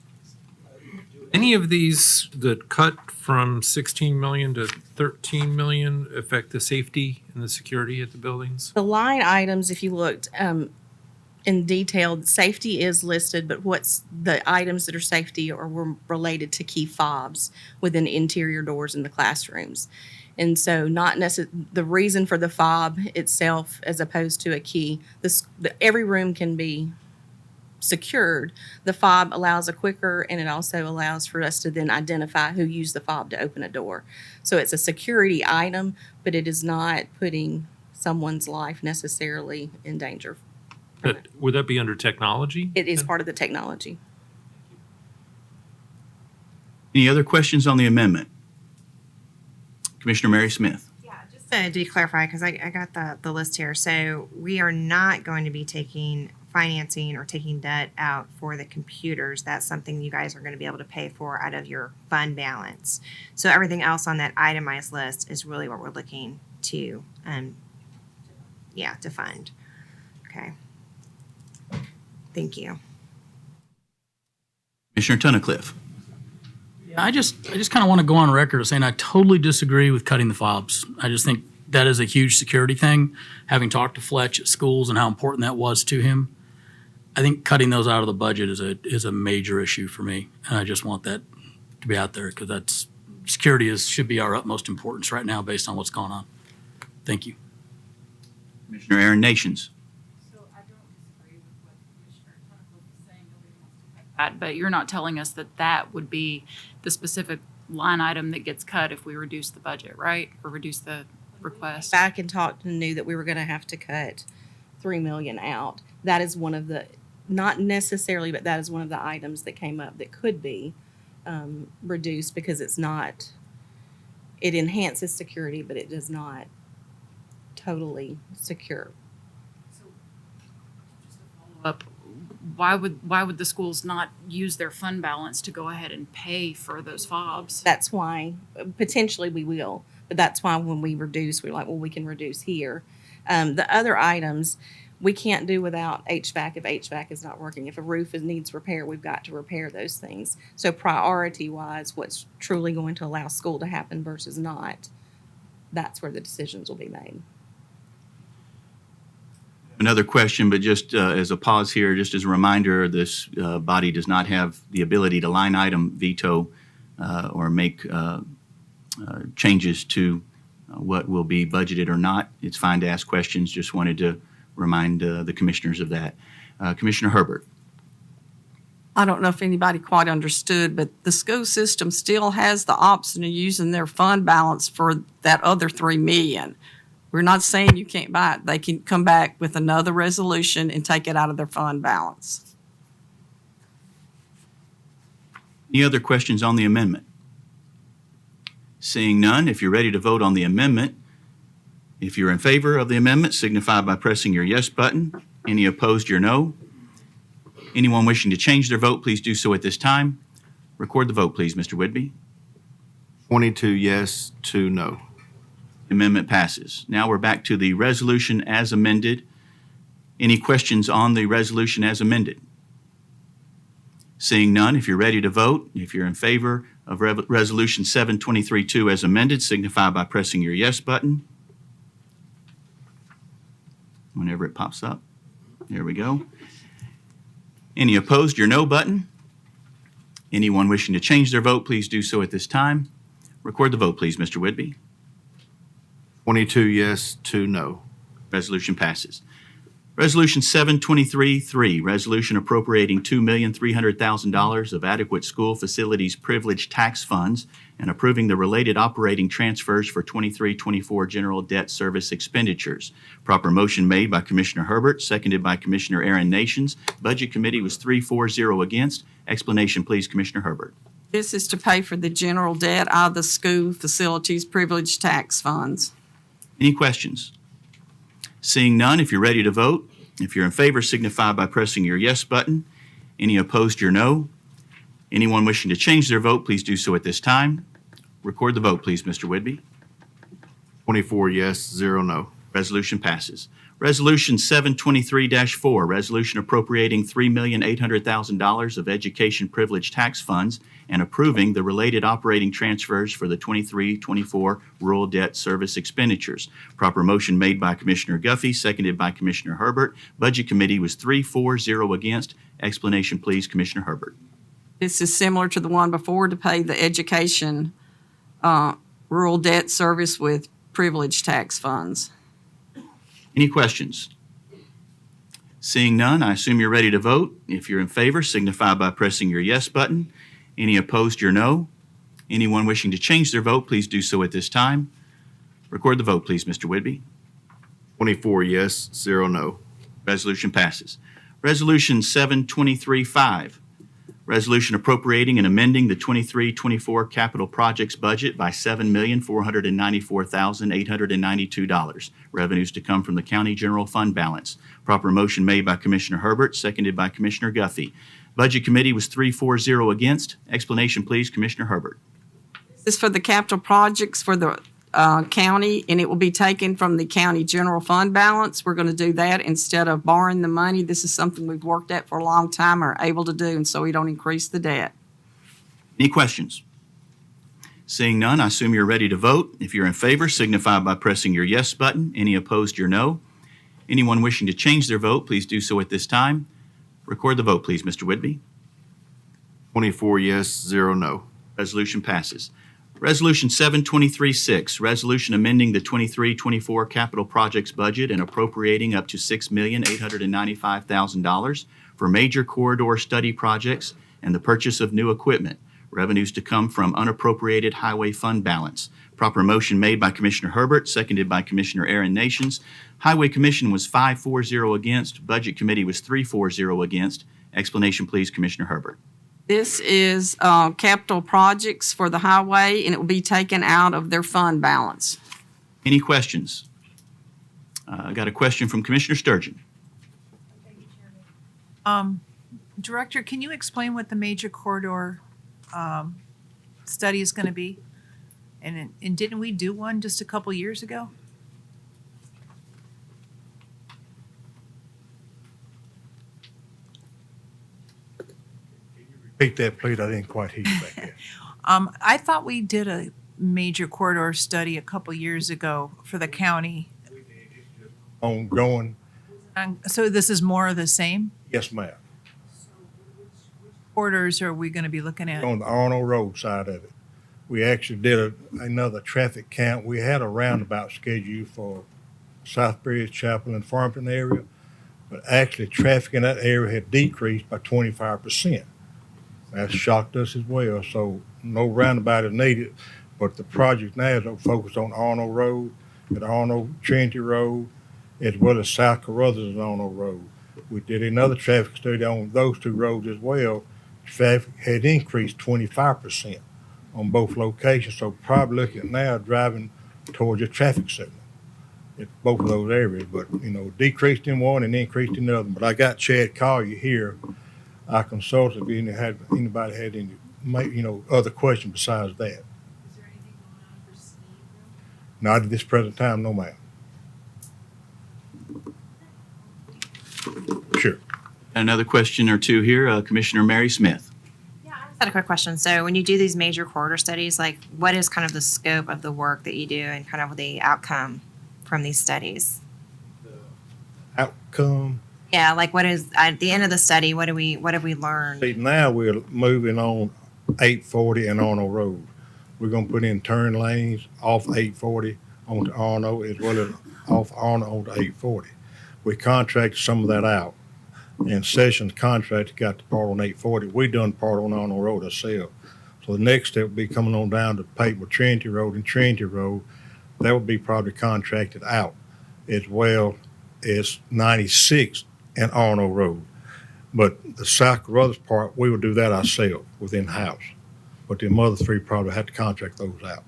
Any of these, the cut from 16 million to 13 million, affect the safety and the security at the buildings? The line items, if you looked in detail, safety is listed, but what's the items that are safety were related to key fobs within interior doors in the classrooms. And so the reason for the fob itself as opposed to a key, every room can be secured. The fob allows a quicker, and it also allows for us to then identify who used the fob to open a door. So it's a security item, but it is not putting someone's life necessarily in danger. But would that be under technology? It is part of the technology. Any other questions on the amendment? Commissioner Mary Smith. Just to clarify, because I got the list here. So we are not going to be taking financing or taking debt out for the computers. That's something you guys are going to be able to pay for out of your fund balance. So everything else on that itemized list is really what we're looking to, to fund. Okay. Thank you. Commissioner Tunnicliffe. I just kind of want to go on record as saying I totally disagree with cutting the fobs. I just think that is a huge security thing. Having talked to Fletch at schools and how important that was to him, I think cutting those out of the budget is a major issue for me, and I just want that to be out there because security should be our utmost importance right now based on what's going on. Thank you. Commissioner Aaron Nations. But you're not telling us that would be the specific line item that gets cut if we reduce the budget, right? Or reduce the request? Back and talked and knew that we were going to have to cut $3 million out. That is one of the, not necessarily, but that is one of the items that came up that could be reduced because it enhances security, but it does not totally secure. Up. Why would the schools not use their fund balance to go ahead and pay for those fobs? That's why, potentially we will, but that's why when we reduce, we're like, well, we can reduce here. The other items, we can't do without HVAC if HVAC is not working. If a roof needs repair, we've got to repair those things. So priority-wise, what's truly going to allow school to happen versus not, that's where the decisions will be made. Another question, but just as a pause here, just as a reminder, this body does not have the ability to line item veto or make changes to what will be budgeted or not. It's fine to ask questions. Just wanted to remind the commissioners of that. Commissioner Herbert. I don't know if anybody quite understood, but the school system still has the option of using their fund balance for that other $3 million. We're not saying you can't buy it. They can come back with another resolution and take it out of their fund balance. Any other questions on the amendment? Seeing none, if you're ready to vote on the amendment, if you're in favor of the amendment, signify by pressing your yes button. Any opposed, your no. Anyone wishing to change their vote, please do so at this time. Record the vote, please, Mr. Whitby. 22 yes, 2 no. Amendment passes. Now we're back to the resolution as amended. Any questions on the resolution as amended? Seeing none, if you're ready to vote, if you're in favor of Resolution 723-2 as amended, signify by pressing your yes button. Whenever it pops up. There we go. Any opposed, your no button. Anyone wishing to change their vote, please do so at this time. Record the vote, please, Mr. Whitby. 22 yes, 2 no. Resolution passes. Resolution 723-3, resolution appropriating $2,300,000 of adequate school facilities privilege tax funds and approving the related operating transfers for 23-24 general debt service expenditures. Proper motion made by Commissioner Herbert, seconded by Commissioner Aaron Nations. Budget Committee was 3-4-0 against. Explanation, please, Commissioner Herbert. This is to pay for the general debt out of the school facilities privilege tax funds. Any questions? Seeing none, if you're ready to vote, If you're in favor, signify by pressing your yes button. Any opposed, your no. Anyone wishing to change their vote, please do so at this time. Record the vote, please, Mr. Whidbey. 24 yes, 0 no. Resolution passes. Resolution 723-4, resolution appropriating $3,800,000 of education privilege tax funds and approving the related operating transfers for the 23-24 rural debt service expenditures. Proper motion made by Commissioner Guffey, seconded by Commissioner Herbert. Budget Committee was 3-4-0 against. Explanation, please, Commissioner Herbert. This is similar to the one before to pay the education rural debt service with privilege tax funds. Any questions? Seeing none, I assume you're ready to vote. If you're in favor, signify by pressing your yes button. Any opposed, your no. Anyone wishing to change their vote, please do so at this time. Record the vote, please, Mr. Whidbey. 24 yes, 0 no. Resolution passes. Resolution 723-5, resolution appropriating and amending the 23-24 capital projects budget by $7,494,892. Revenues to come from the county general fund balance. Proper motion made by Commissioner Herbert, seconded by Commissioner Guffey. Budget Committee was 3-4-0 against. Explanation, please, Commissioner Herbert. This is for the capital projects for the county, and it will be taken from the county general fund balance. We're going to do that instead of borrowing the money. This is something we've worked at for a long time, are able to do, and so we don't increase the debt. Any questions? Seeing none, I assume you're ready to vote. If you're in favor, signify by pressing your yes button. Any opposed, your no. Anyone wishing to change their vote, please do so at this time. Record the vote, please, Mr. Whidbey. 24 yes, 0 no. Resolution passes. Resolution 723-6, resolution amending the 23-24 capital projects budget and appropriating up to $6,895,000 for major corridor study projects and the purchase of new equipment. Revenues to come from unappropriated highway fund balance. Proper motion made by Commissioner Herbert, seconded by Commissioner Aaron Nations. Highway Commission was 5-4-0 against. Budget Committee was 3-4-0 against. Explanation, please, Commissioner Herbert. This is capital projects for the highway, and it will be taken out of their fund balance. Any questions? I got a question from Commissioner Sturgeon. Director, can you explain what the major corridor study is going to be? And didn't we do one just a couple years ago? Repeat that, please. I didn't quite hear you back there. I thought we did a major corridor study a couple years ago for the county. Ongoing. So this is more of the same? Yes, ma'am. Corridors are we going to be looking at? On the Arnold Road side of it. We actually did another traffic count. We had a roundabout scheduled for Southbridge, Chapel, and Farmington area, but actually traffic in that area had decreased by 25%. That shocked us as well. So no roundabout is needed, but the project now is focused on Arnold Road, at Arnold Trinity Road, as well as South Carruthers and Arnold Road. We did another traffic study on those two roads as well. Traffic had increased 25% on both locations. So probably looking at now driving towards a traffic signal at both of those areas, but decreased in one and increased in the other. But I got Chad Collier here. I consulted if anybody had any, other questions besides that. Is there anything going on for speed? Not at this present time, no, ma'am. Sure. Another question or two here, Commissioner Mary Smith. I had a quick question. So when you do these major corridor studies, like what is kind of the scope of the work that you do and kind of the outcome from these studies? Outcome. Yeah, like what is at the end of the study? What have we learned? See, now we're moving on 840 and Arnold Road. We're going to put in turn lanes off 840 onto Arnold as well as off Arnold onto 840. We contracted some of that out, and Sessions contracted got the part on 840. We done part on Arnold Road ourselves. So the next step would be coming on down to Paper Trinity Road and Trinity Road. That would be probably contracted out as well as 96 and Arnold Road. But the South Carruthers part, we would do that ourselves within house. But the other three probably have to contract those out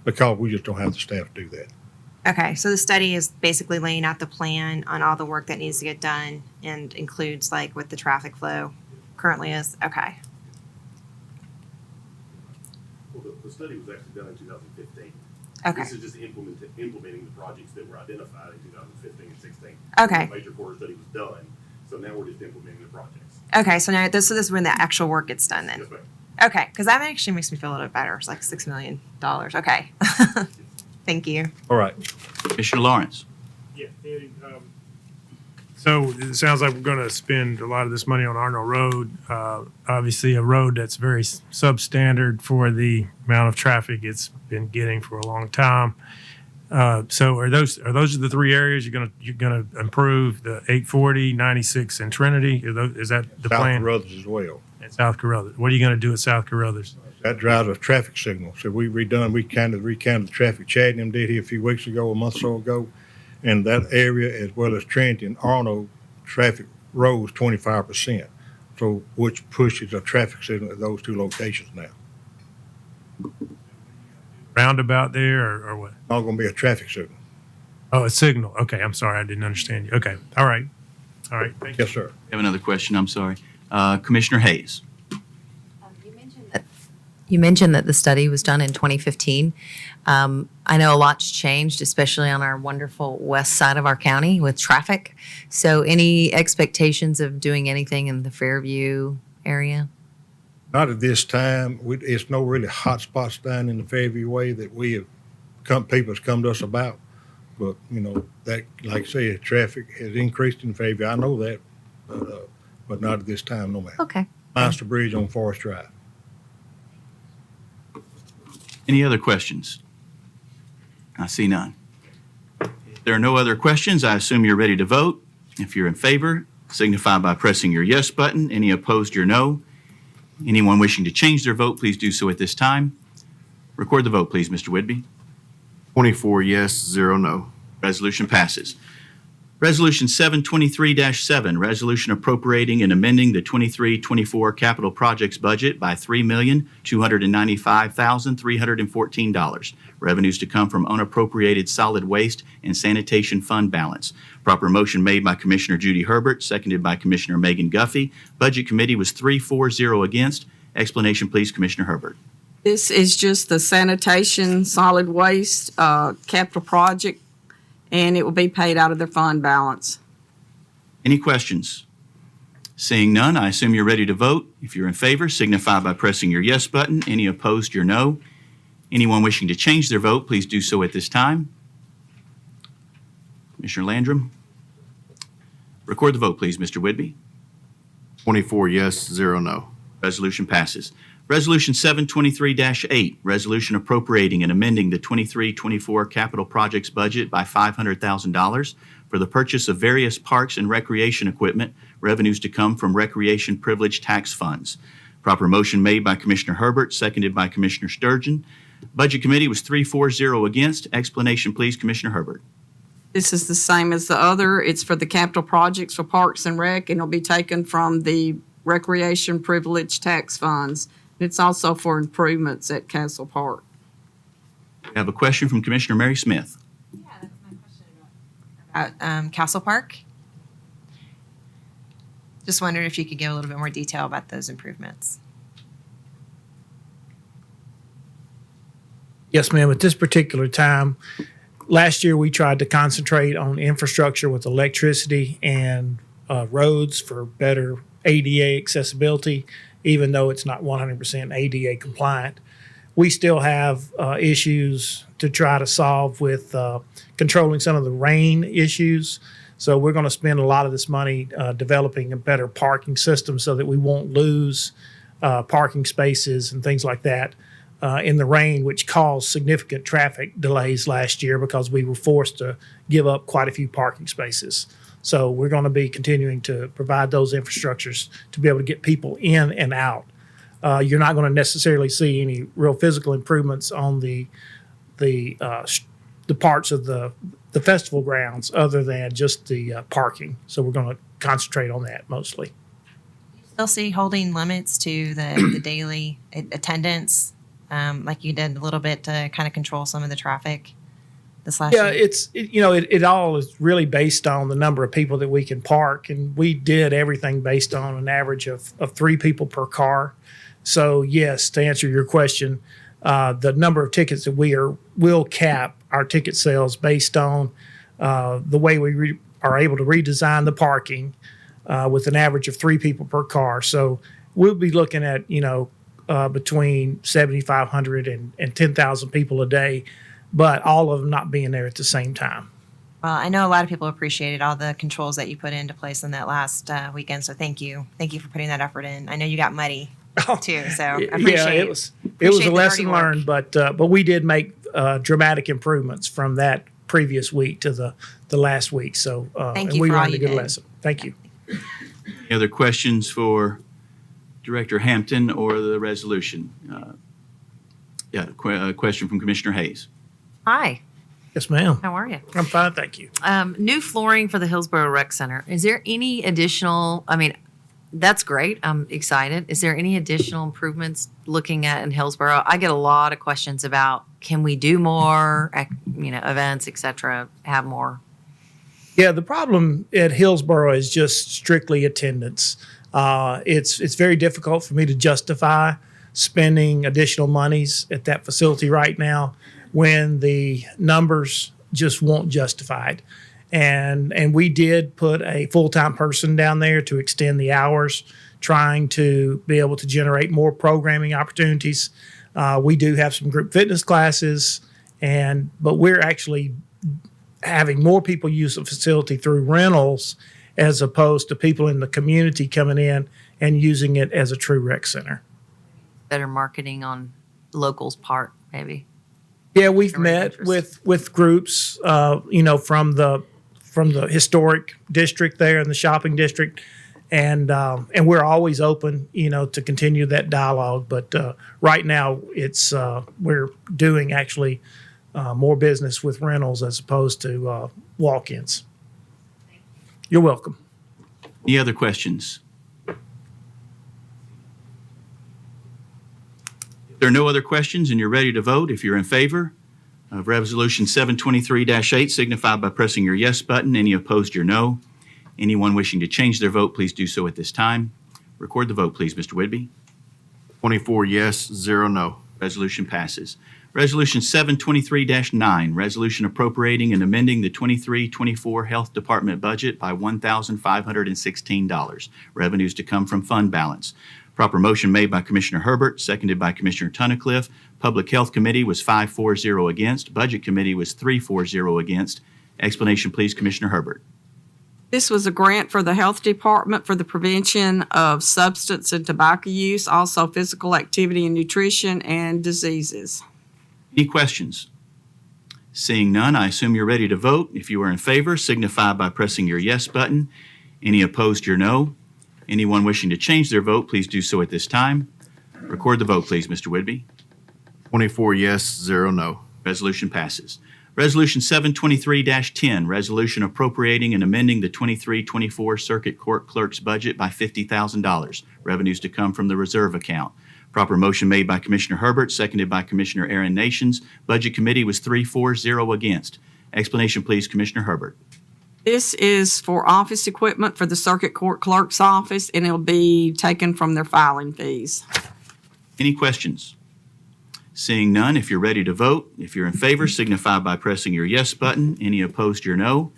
because we just don't have the staff to do that. Okay, so the study is basically laying out the plan on all the work that needs to get done and includes like what the traffic flow currently is. Okay. Well, the study was actually done in 2015. Okay. This is just implementing the projects that were identified in 2015 and 16. Okay. The major core study was done, so now we're just implementing the projects. Okay, so now this is when the actual work gets done then. Yes, ma'am. Okay, because that actually makes me feel a little bit better. It's like $6 million. Okay. Thank you. All right. Commissioner Lawrence. Yeah. So it sounds like we're going to spend a lot of this money on Arnold Road. Obviously, a road that's very substandard for the amount of traffic it's been getting for a long time. So are those the three areas you're gonna improve? The 840, 96, and Trinity. Is that the plan? South Carruthers as well. At South Carruthers. What are you going to do at South Carruthers? That drives a traffic signal. So we kind of recounted the traffic. Chad and them did here a few weeks ago, a month or so ago. And that area, as well as Trinity and Arnold, traffic rose 25%. So which pushes a traffic signal at those two locations now. Roundabout there or what? Not going to be a traffic signal. Oh, a signal. Okay, I'm sorry. I didn't understand you. Okay. All right. Thank you. Yes, sir. I have another question. I'm sorry. Commissioner Hayes. You mentioned that the study was done in 2015. I know a lot's changed, especially on our wonderful west side of our county with traffic. So any expectations of doing anything in the Fairview area? Not at this time. It's no really hot spots down in the Fairview Way that people have come to us about. But, that, like I say, traffic has increased in Fairview. I know that, but not at this time, no ma'am. Okay. Monster Bridge on Forest Drive. Any other questions? I see none. If there are no other questions, I assume you're ready to vote. If you're in favor, signify by pressing your yes button. Any opposed, your no. Anyone wishing to change their vote, please do so at this time. Record the vote, please, Mr. Whitby. 24 yes, 0 no. Resolution passes. Resolution 723-7, resolution appropriating and amending the 23-24 capital projects budget by $3,295,314. Revenues to come from unappropriated solid waste and sanitation fund balance. Proper motion made by Commissioner Judy Herbert, seconded by Commissioner Megan Guffey. Budget Committee was 3-4-0 against. Explanation, please, Commissioner Herbert. This is just the sanitation, solid waste, capital project, and it will be paid out of their fund balance. Any questions? Seeing none, I assume you're ready to vote. If you're in favor, signify by pressing your yes button. Any opposed, your no. Anyone wishing to change their vote, please do so at this time. Commissioner Landrum. Record the vote, please, Mr. Whitby. 24 yes, 0 no. Resolution passes. Resolution 723-8, resolution appropriating and amending the 23-24 capital projects budget by $500,000 for the purchase of various parks and recreation equipment, revenues to come from recreation privilege tax funds. Proper motion made by Commissioner Herbert, seconded by Commissioner Sturgeon. Budget Committee was 3-4-0 against. Explanation, please, Commissioner Herbert. This is the same as the other. It's for the capital projects for Parks and Rec, and it'll be taken from the recreation privilege tax funds. It's also for improvements at Castle Park. We have a question from Commissioner Mary Smith. Yeah, that's my question about Castle Park. Just wondering if you could give a little bit more detail about those improvements. Yes, ma'am. At this particular time, last year we tried to concentrate on infrastructure with electricity and roads for better ADA accessibility, even though it's not 100% ADA compliant. We still have issues to try to solve with controlling some of the rain issues. So we're going to spend a lot of this money developing a better parking system so that we won't lose parking spaces and things like that in the rain, which caused significant traffic delays last year because we were forced to give up quite a few parking spaces. So we're going to be continuing to provide those infrastructures to be able to get people in and out. You're not going to necessarily see any real physical improvements on the parts of the festival grounds other than just the parking. So we're going to concentrate on that mostly. Still see holding limits to the daily attendance, like you did a little bit to kind of control some of the traffic this last Yeah, year? it all is really based on the number of people that we can park, and we did everything based on an average of 3 people per car. So yes, to answer your question, the number of tickets that will cap our ticket sales based on the way we are able to redesign the parking with an average of 3 people per car. So we'll be looking at between 7,500 and 10,000 people a day, but all of them not being there at the same time. Well, I know a lot of people appreciated all the controls that you put into place on that last weekend, so thank you. Thank you for putting that effort in. I know you got muddy too, so I appreciate it was appreciate a the lesson dirty work. learned, but we did make dramatic improvements from that previous week to the last week. So Thank and you we for all learned a you good did. lesson. Thank you. Any other questions for Director Hampton or the resolution? A question from Commissioner Hayes. Hi, Yes, ma'am. how are you? I'm fine, thank you. New flooring for the Hillsborough Rec Center. Is there any additional, that's great. I'm excited. Is there any additional improvements looking at in Hillsborough? I get a lot of questions about, can we do more, events, et cetera, have more? Yeah, the problem at Hillsborough is just strictly attendance. It's very difficult for me to justify spending additional monies at that facility right now when the numbers just won't justify it. And we did put a full-time person down there to extend the hours, trying to be able to generate more programming opportunities. We do have some group fitness classes, but we're actually having more people use the facility through rentals as opposed to people in the community coming in and using it as a true rec center. Better marketing on locals' part, maybe. Yeah, we've Generating met interest. with groups, from the historic district there in the shopping district, and we're always open, to continue that dialogue. But right now, it's we're doing actually more business with rentals as opposed to walk-ins. You're welcome. Any other questions? If there are no other questions and you're ready to vote, if you're in favor of Resolution 723-8, signify by pressing your yes button. Any opposed, your no. Anyone wishing to change their vote, please do so at this time. Record the vote, please, Mr. Whitby. 24 yes, 0 no. Resolution passes. Resolution 723-9, resolution appropriating and amending the 23-24 Health Department budget by $1,516. Revenues to come from fund balance. Proper motion made by Commissioner Herbert, seconded by Commissioner Tunnicliffe. Public Health Committee was 5-4-0 against. Budget Committee was 3-4-0 against. Explanation, please, Commissioner Herbert. This was a grant for the Health Department for the prevention of substance and tobacco use, also physical activity and nutrition and diseases. Any questions? Seeing none, I assume you're ready to vote. If you are in favor, signify by pressing your yes button. Any opposed, your no. Anyone wishing to change their vote, please do so at this time. Record the vote, please, Mr. Whitby. 24 yes, 0 no. Resolution passes. Resolution 723-10, resolution appropriating and amending the 23-24 Circuit Court Clerk's budget by $50,000. Revenues to come from the reserve account. Proper motion made by Commissioner Herbert, seconded by Commissioner Aaron Nations. Budget Committee was 3-4-0 against. Explanation, please, Commissioner Herbert. This is for office equipment for the Circuit Court Clerk's office, and it'll be taken from their filing fees. Any questions? Seeing none, if you're ready to vote, if you're in favor, signify by pressing your yes button. Any opposed, your no.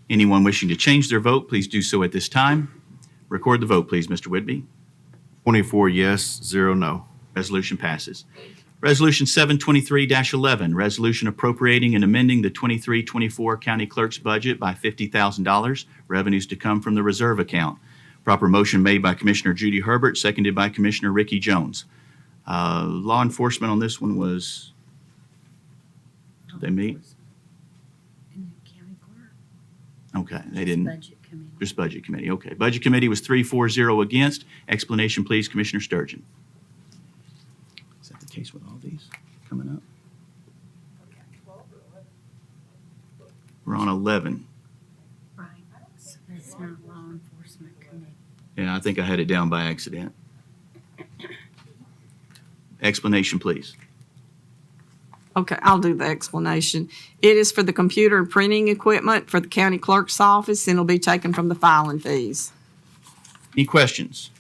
Anyone wishing to change their vote, please do so at this time. Record the vote, please, Mr. Whitby. 24 yes, 0 no. Resolution passes. Resolution 723-11, resolution appropriating and amending the 23-24 County Clerk's budget by $50,000. Revenues to come from the reserve account. Proper motion made by Commissioner Judy Herbert, seconded by Commissioner Ricky Jones. Law enforcement on this one was, did they meet? Okay, they didn't. Just Budget Committee, okay. Budget Committee was 3-4-0 against. Explanation, please, Commissioner Sturgeon. Is that the case with all these coming up? We're on 11. Right. So that's not law enforcement committee. Yeah, I think I had it down by accident. Explanation, please. Okay, I'll do the explanation. It is for the computer and printing equipment for the county clerk's office, and it'll be taken from the filing fees. Any questions?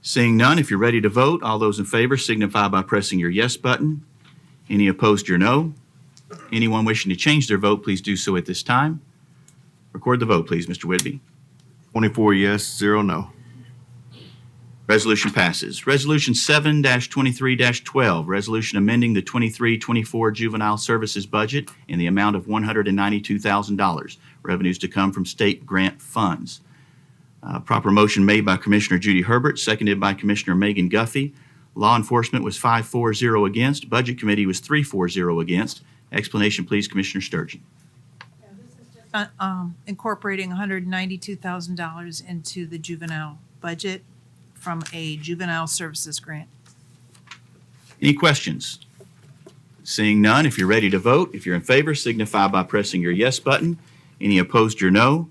Seeing none, if you're ready to vote, all those in favor signify by pressing your yes button. Any opposed, your no. Anyone wishing to change their vote, please do so at this time. Record the vote, please, Mr. Whitby. 24 yes, 0 no. Resolution passes. Resolution 7-23-12, resolution amending the 23-24 juvenile services budget in the amount of $192,000. Revenues to come from state grant funds. Proper motion made by Commissioner Judy Herbert, seconded by Commissioner Megan Guffey. Law enforcement was 5-4-0 against. Budget committee was 3-4-0 against. Explanation, please, Commissioner Sturgeon. Incorporating $192,000 into the juvenile budget from a juvenile services grant. Any questions? Seeing none, if you're ready to vote, if you're in favor, signify by pressing your yes button. Any opposed, your no.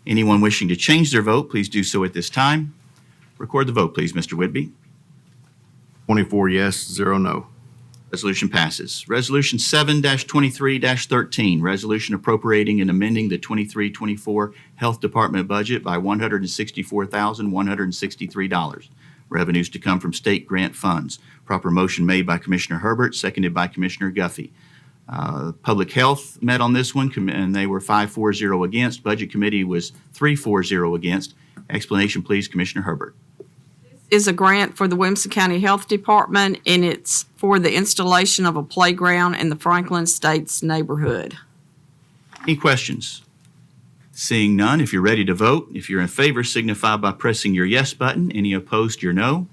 Anyone wishing to change their vote, please do so at this time. Record the vote, please, Mr. Whitby. 24 yes, 0 no. Resolution passes. Resolution 7-23-13, resolution appropriating and amending the 23-24 Health Department budget by $164,163. Revenues to come from state grant funds. Proper motion made by Commissioner Herbert, seconded by Commissioner Guffey. Public Health met on this one, and they were 5-4-0 against. Budget Committee was 3-4-0 against. Explanation, please, Commissioner Herbert. Is a grant for the Williamson County Health Department, and it's for the installation of a playground in the Franklin Estates neighborhood. Any questions? Seeing none, if you're ready to vote, if you're in favor, signify by pressing your yes button. Any opposed, your no.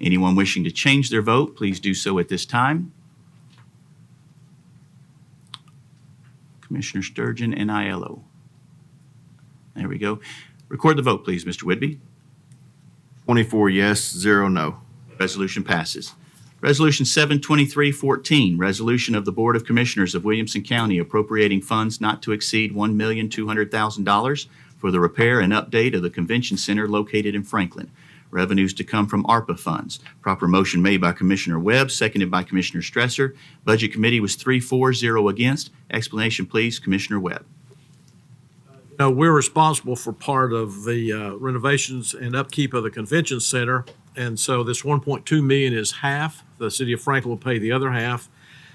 Anyone wishing to change their vote, please do so at this time. Commissioner Sturgeon, NILO. There we go. Record the vote, please, Mr. Whitby. 24 yes, 0 no. Resolution passes. Resolution 7-23-14, resolution of the Board of Commissioners of Williamson County appropriating funds not to exceed $1,200,000 for the repair and update of the convention center located in Franklin. Revenues to come from ARPA funds. Proper motion made by Commissioner Webb, seconded by Commissioner Stresser. Budget Committee was 3-4-0 against. Explanation, please, Commissioner Webb. We're responsible for part of the renovations and upkeep of the convention center, and so this 1.2 million is half. The city of Franklin will pay the other half.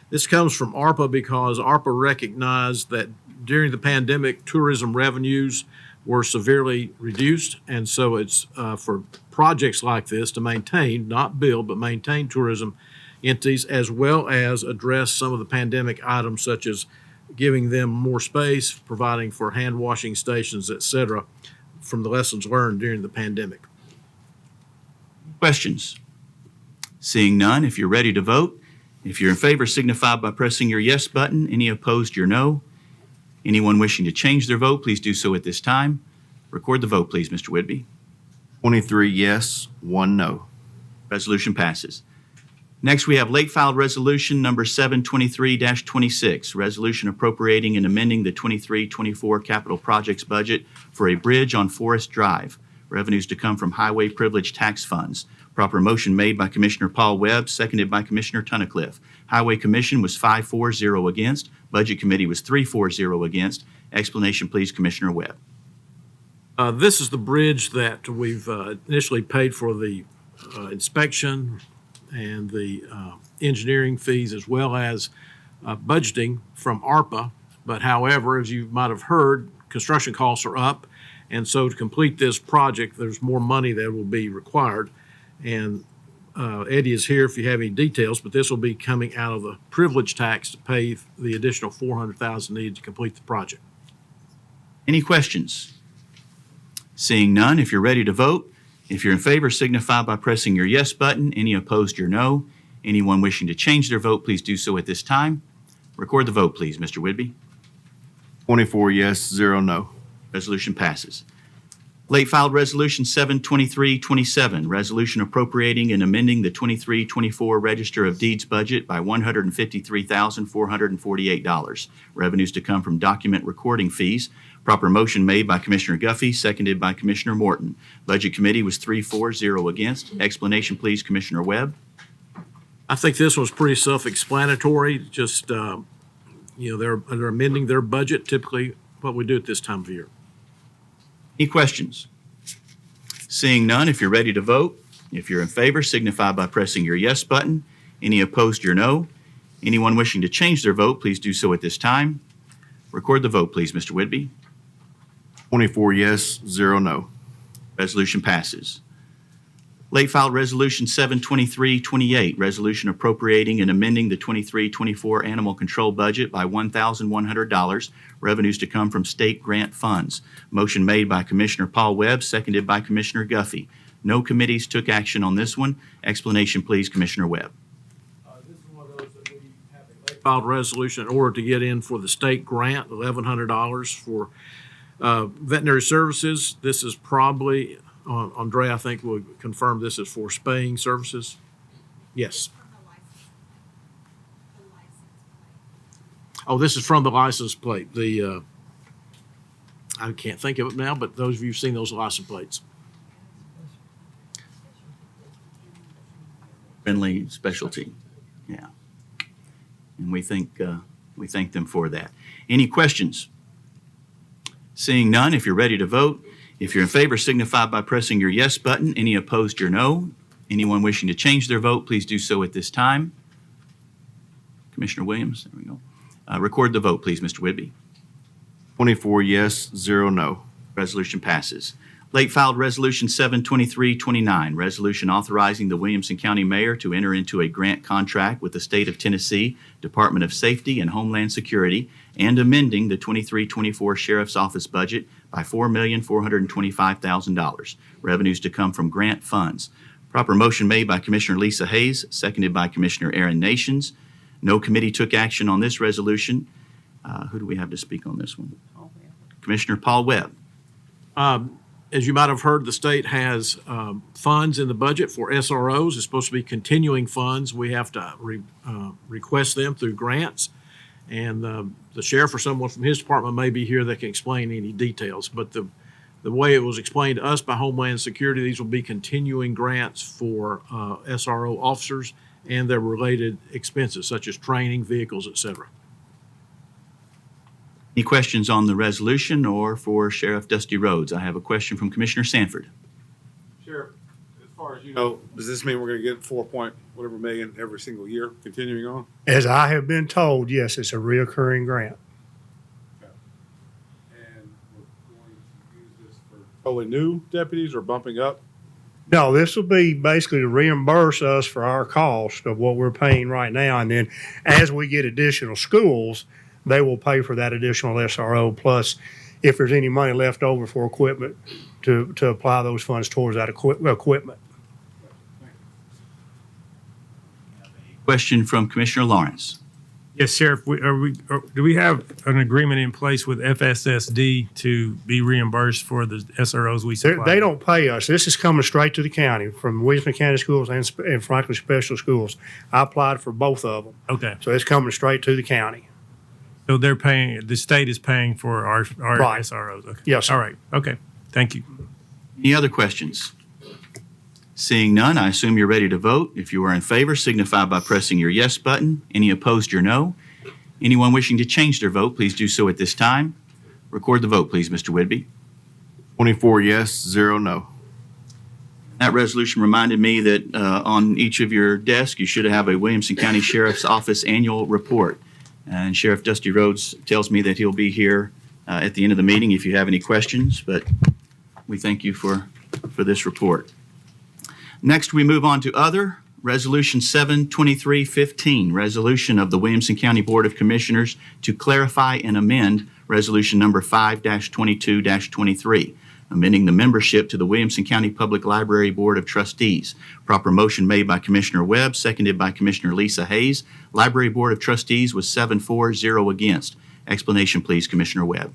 This comes from ARPA because ARPA recognized that during the pandemic, tourism revenues were severely reduced, and so it's for projects like this to maintain, not build, but maintain tourism entities, as well as address some of the pandemic items such as giving them more space, providing for hand washing stations, et cetera, from the lessons learned during the pandemic. Questions? Seeing none, if you're ready to vote, if you're in favor, signify by pressing your yes button. Any opposed, your no. Anyone wishing to change their vote, please do so at this time. Record the vote, please, Mr. Whitby. 23 yes, 1 no. Resolution passes. Next, we have late filed resolution number 7-23-26, resolution appropriating and amending the 23-24 capital projects budget for a bridge on Forest Drive. Revenues to come from highway privilege tax funds. Proper motion made by Commissioner Paul Webb, seconded by Commissioner Tunnicliffe. Highway Commission was 5-4-0 against. Budget Committee was 3-4-0 against. Explanation, please, Commissioner Webb. This is the bridge that we've initially paid for the inspection and the engineering fees, as well as budgeting from ARPA. But however, as you might have heard, construction costs are up. And so to complete this project, there's more money that will be required. And Eddie is here if you have any details, but this will be coming out of the privilege tax to pay the additional $400,000 needed to complete the project. Any questions? Seeing none, if you're ready to vote, if you're in favor, signify by pressing your yes button. Any opposed, your no. Anyone wishing to change their vote, please do so at this time. Record the vote, please, Mr. Whitby. 24 yes, 0 no. Resolution passes. Late filed resolution 7-23-27, resolution appropriating and amending the 23-24 Register of Deeds budget by $153,448. Revenues to come from document recording fees. Proper motion made by Commissioner Guffey, seconded by Commissioner Morton. Budget Committee was 3-4-0 against. Explanation, please, Commissioner Webb. I think this was pretty self-explanatory, just, they're amending their budget, typically what we do at this time of year. Any questions? Seeing none, if you're ready to vote, if you're in favor, signify by pressing your yes button. Any opposed, your no. Anyone wishing to change their vote, please do so at this time. Record the vote, please, Mr. Whitby. 24 yes, 0 no. Resolution passes. Late filed Resolution 72328, resolution appropriating and amending the 23-24 animal control budget by $1,100, revenues to come from state grant funds. Motion made by Commissioner Paul Webb, seconded by Commissioner Guffey. No committees took action on this one. Explanation, please, Commissioner Webb. This is one of those that we have a late filed resolution in order to get in for the state grant, $1,100 for veterinary services. This is probably, Andre, I think will confirm this is for spaying services. Yes. Oh, this is from the license plate. I can't think of it now, but those of you who've seen those license plates. Friendly specialty, yeah. And we thank them for that. Any questions? Seeing none, if you're ready to vote, if you're in favor, signify by pressing your yes button. Any opposed, your no. Anyone wishing to change their vote, please do so at this time. Commissioner Williams, there we go. Record the vote, please, Mr. Whitby. 24 yes, 0 no. Resolution passes. Late filed Resolution 72329, resolution authorizing the Williamson County Mayor to enter into a grant contract with the State of Tennessee Department of Safety and Homeland Security and amending the 23-24 Sheriff's Office budget by $4,425,000. Revenues to come from grant funds. Proper motion made by Commissioner Lisa Hayes, seconded by Commissioner Aaron Nations. No committee took action on this resolution. Who do we have to speak on this one? Commissioner Paul Webb. As you might have heard, the state has funds in the budget for SROs. It's supposed to be continuing funds. We have to request them through grants. And the sheriff or someone from his department may be here that can explain any details. But the way it was explained to us by Homeland Security, these will be continuing grants for SRO officers and their related expenses, such as training, vehicles, et cetera. Any questions on the resolution or for Sheriff Dusty Rhodes? I have a question from Commissioner Sanford. Sheriff, as far as you know, does this mean we're going to get 4 million every single year continuing on? As I have been told, yes, it's a reoccurring grant. And we're going to use this for totally new deputies or bumping up? No, this will be basically to reimburse us for our cost of what we're paying right now. And then as we get additional schools, they will pay for that additional SRO. Plus, if there's any money left over for equipment, to apply those funds towards that equipment. Question from Commissioner Lawrence. Yes, Sheriff, do we have an agreement in place with FSSD to be reimbursed for the SROs we supply? They don't pay us. This is coming straight to the county from Williamson County Schools and Franklin Special Schools. I applied for both of them. Okay. So it's coming straight to the county. So they're paying, the state is paying for our Right. SROs? Okay. Yes, sir. All right. Okay. Thank you. Any other questions? Seeing none, I assume you're ready to vote. If you are in favor, signify by pressing your yes button. Any opposed, your no. Anyone wishing to change their vote, please do so at this time. Record the vote, please, Mr. Whitby. 24 yes, 0 no. That resolution reminded me that on each of your desks, you should have a Williamson County Sheriff's Office annual report. And Sheriff Dusty Rhodes tells me that he'll be here at the end of the meeting if you have any questions, but we thank you for this report. Next, we move on to other. Resolution 72315, resolution of the Williamson County Board of Commissioners to clarify and amend Resolution number 5-22-23, amending the membership to the Williamson County Public Library Board of Trustees. Proper motion made by Commissioner Webb, seconded by Commissioner Lisa Hayes. Library Board of Trustees was 7-4, 0 against. Explanation, please, Commissioner Webb.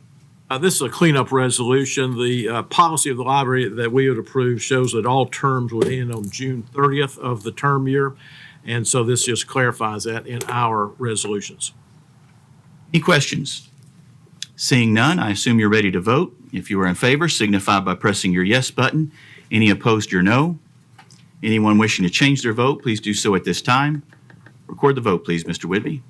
This is a cleanup resolution. The policy of the library that we would approve shows that all terms would end on June 30th of the term year. And so this just clarifies that in our resolutions. Any questions? Seeing none, I assume you're ready to vote. If you are in favor, signify by pressing your yes button. Any opposed, your no. Anyone wishing to change their vote, please do so at this time. Record the vote, please, Mr. Whitby.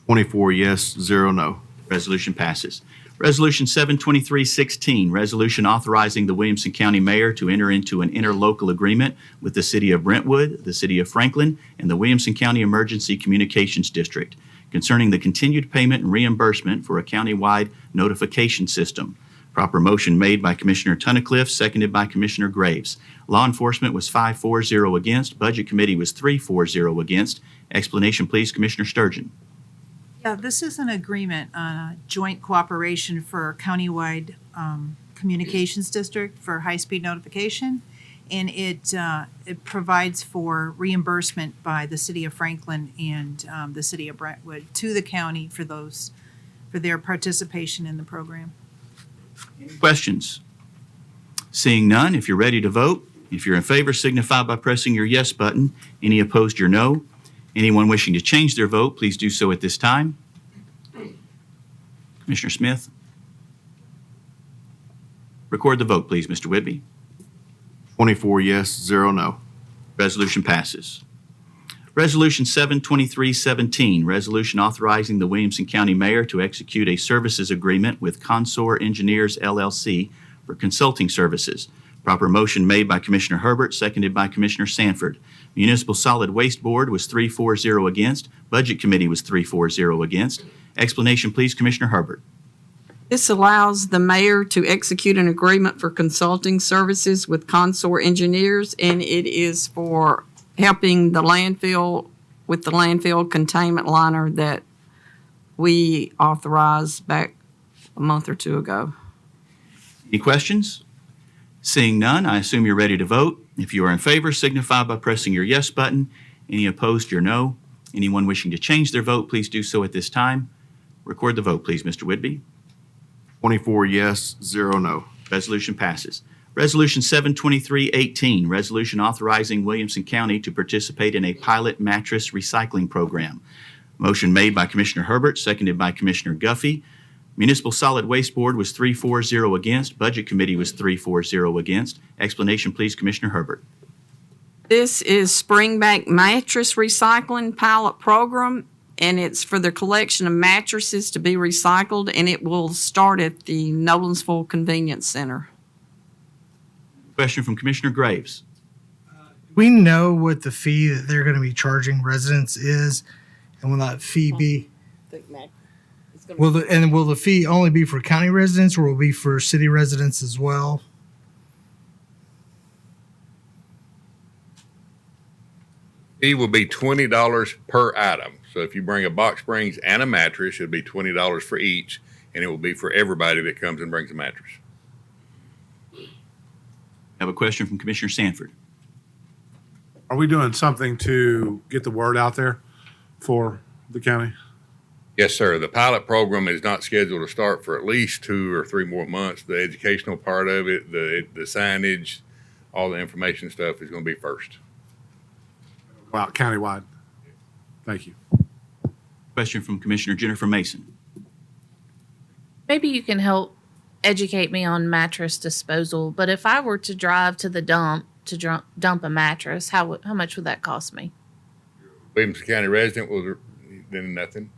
24 yes, 0 no. Resolution passes. Resolution 72316, resolution authorizing the Williamson County Mayor to enter into an interlocal agreement with the City of Brentwood, the City of Franklin, and the Williamson County Emergency Communications District concerning the continued payment and reimbursement for a countywide notification system. Proper motion made by Commissioner Tunnicliff, seconded by Commissioner Graves. Law Enforcement was 5-4-0 against. Budget Committee was 3-4-0 against. Explanation, please, Commissioner Sturgeon. Yeah, this is an agreement on a joint cooperation for countywide communications district for high-speed notification. And it provides for reimbursement by the city of Franklin and the city of Brentwood to the county for their participation in the program. Any questions? Seeing none, if you're ready to vote, if you're in favor, signify by pressing your yes button. Any opposed, your no. Anyone wishing to change their vote, please do so at this time. Commissioner Smith. Record the vote, please, Mr. Whitby. 24 yes, 0 no. Resolution passes. Resolution 72317, resolution authorizing the Williamson County Mayor to execute a services agreement with Consor Engineers LLC for consulting services. Proper motion made by Commissioner Herbert, seconded by Commissioner Sanford. Municipal Solid Waste Board was 3-4-0 against. Budget Committee was 3-4-0 against. Explanation, please, Commissioner Herbert. This allows the mayor to execute an agreement for consulting services with Consor Engineers, and it is for helping the landfill with the landfill containment liner that we authorized back a month or two ago. Any questions? Seeing none, I assume you're ready to vote. If you are in favor, signify by pressing your yes button. Any opposed, your no. Anyone wishing to change their vote, please do so at this time. Record the vote, please, Mr. Whitby. 24 yes, 0 no. Resolution passes. Resolution 72318, resolution authorizing Williamson County to participate in a pilot mattress recycling program. Motion made by Commissioner Herbert, seconded by Commissioner Guffey. Municipal Solid Waste Board was 3-4-0 against. Budget Committee was 3-4-0 against. Explanation, please, Commissioner Herbert. This is Springbank Mattress Recycling Pilot Program, and it's for the collection of mattresses to be recycled, and it will start at the Nolensville Convenience Center. Question from Commissioner Graves. We know what the fee that they're going to be charging residents is, and will that fee be? Will the fee only be for county residents, or will it be for city residents as well? Fee will be $20 per item. So if you bring a box springs and a mattress, it'll be $20 for each, and it will be for everybody that comes and brings a mattress. I have a question from Commissioner Sanford. Are we doing something to get the word out there for the county? Yes, sir. The pilot program is not scheduled to start for at least 2 or 3 more months. The educational part of it, the signage, all the information stuff is going to be first. Wow, countywide. Thank you. Question from Commissioner Jennifer Mason. Maybe you can help educate me on mattress disposal, but if I were to drive to the dump to dump a mattress, how much would that cost me? Williamson County resident will then nothing.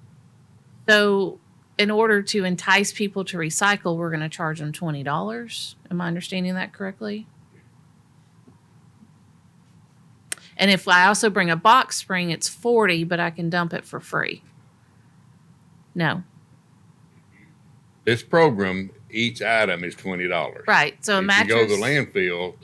So in order to entice people to recycle, we're going to charge them $20. Am I understanding that correctly? And if I also bring a box spring, it's $40, but I can dump it for free. No. This program, each item is $20. Right. So a mattress. If you go to the landfill,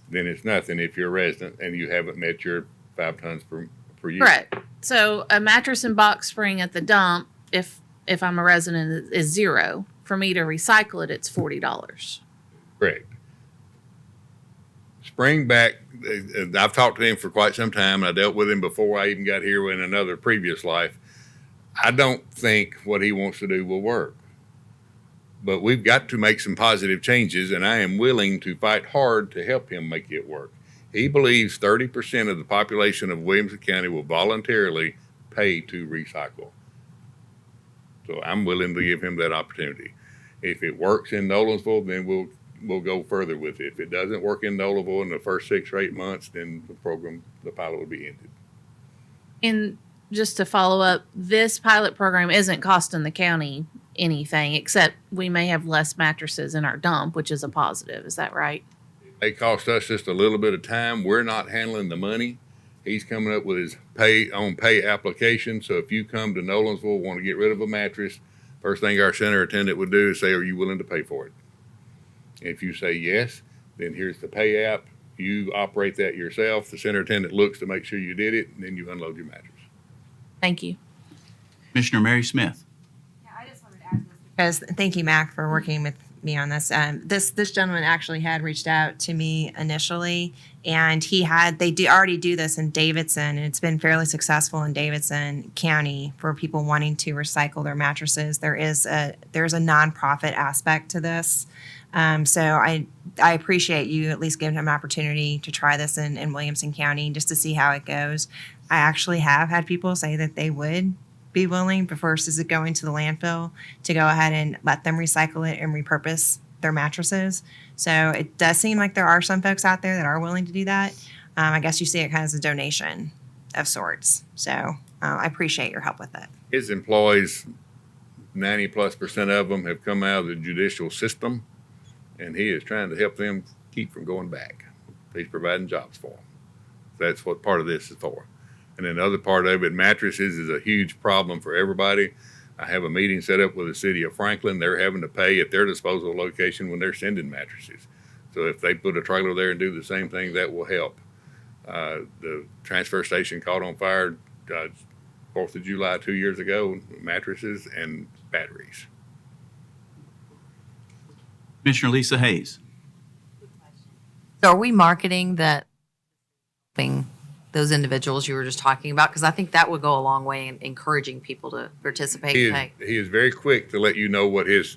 then it's nothing if you're a resident and you haven't met your 5 tons per year. Correct. So a mattress and box spring at the dump, if I'm a resident, is $0. For me to recycle it, it's $40. Correct. Springback, I've talked to him for quite some time, and I dealt with him before I even got here in another previous life. I don't think what he wants to do will work. But we've got to make some positive changes, and I am willing to fight hard to help him make it work. He believes 30% of the population of Williamson County will voluntarily pay to recycle. So I'm willing to give him that opportunity. If it works in Nolensville, then we'll go further with it. If it doesn't work in Nolensville in the first 6 or 8 months, then the pilot will be ended. And just to follow up, this pilot program isn't costing the county anything, except we may have less mattresses in our dump, which is a positive. Is that right? They cost us just a little bit of time. We're not handling the money. He's coming up with his pay application. So if you come to Nolensville, want to get rid of a mattress, first thing our center attendant would do is say, are you willing to pay for it? If you say yes, then here's the pay app. You operate that yourself. The center attendant looks to make sure you did it, and then you unload your mattress. Thank you. Commissioner Mary Smith. Because thank you, Mac, for working with me on this. This gentleman actually had reached out to me initially, and they already do this in Davidson, and it's been fairly successful in Davidson County for people wanting to recycle there's a nonprofit aspect to this. So I appreciate you at least giving him an opportunity to try this in Williamson County just to see how it goes. I actually have had people say that they would be willing, but first is it going to the landfill to go ahead and let them recycle it and repurpose their mattresses. So it does seem like there are some folks out there that are willing to do that. I guess you see it kind of as a donation of sorts. So I appreciate your help with it. His employees, 90+% of them have come out of the judicial system, and he is trying to help them keep from going back. He's providing jobs for them. That's what part of this is for. And then the other part of it, mattresses is a huge problem for everybody. I have a meeting set up with the city of Franklin. They're having to pay at their disposal location when they're sending mattresses. So if they put a trailer there and do the same thing, that will help. The transfer station caught on fire 4th of July 2 years ago, mattresses and batteries. Commissioner Lisa Hayes. So are we marketing that thing, those individuals you were just talking about? Because I think that would go a long way in encouraging people to participate and pay. He is very quick to let you know what his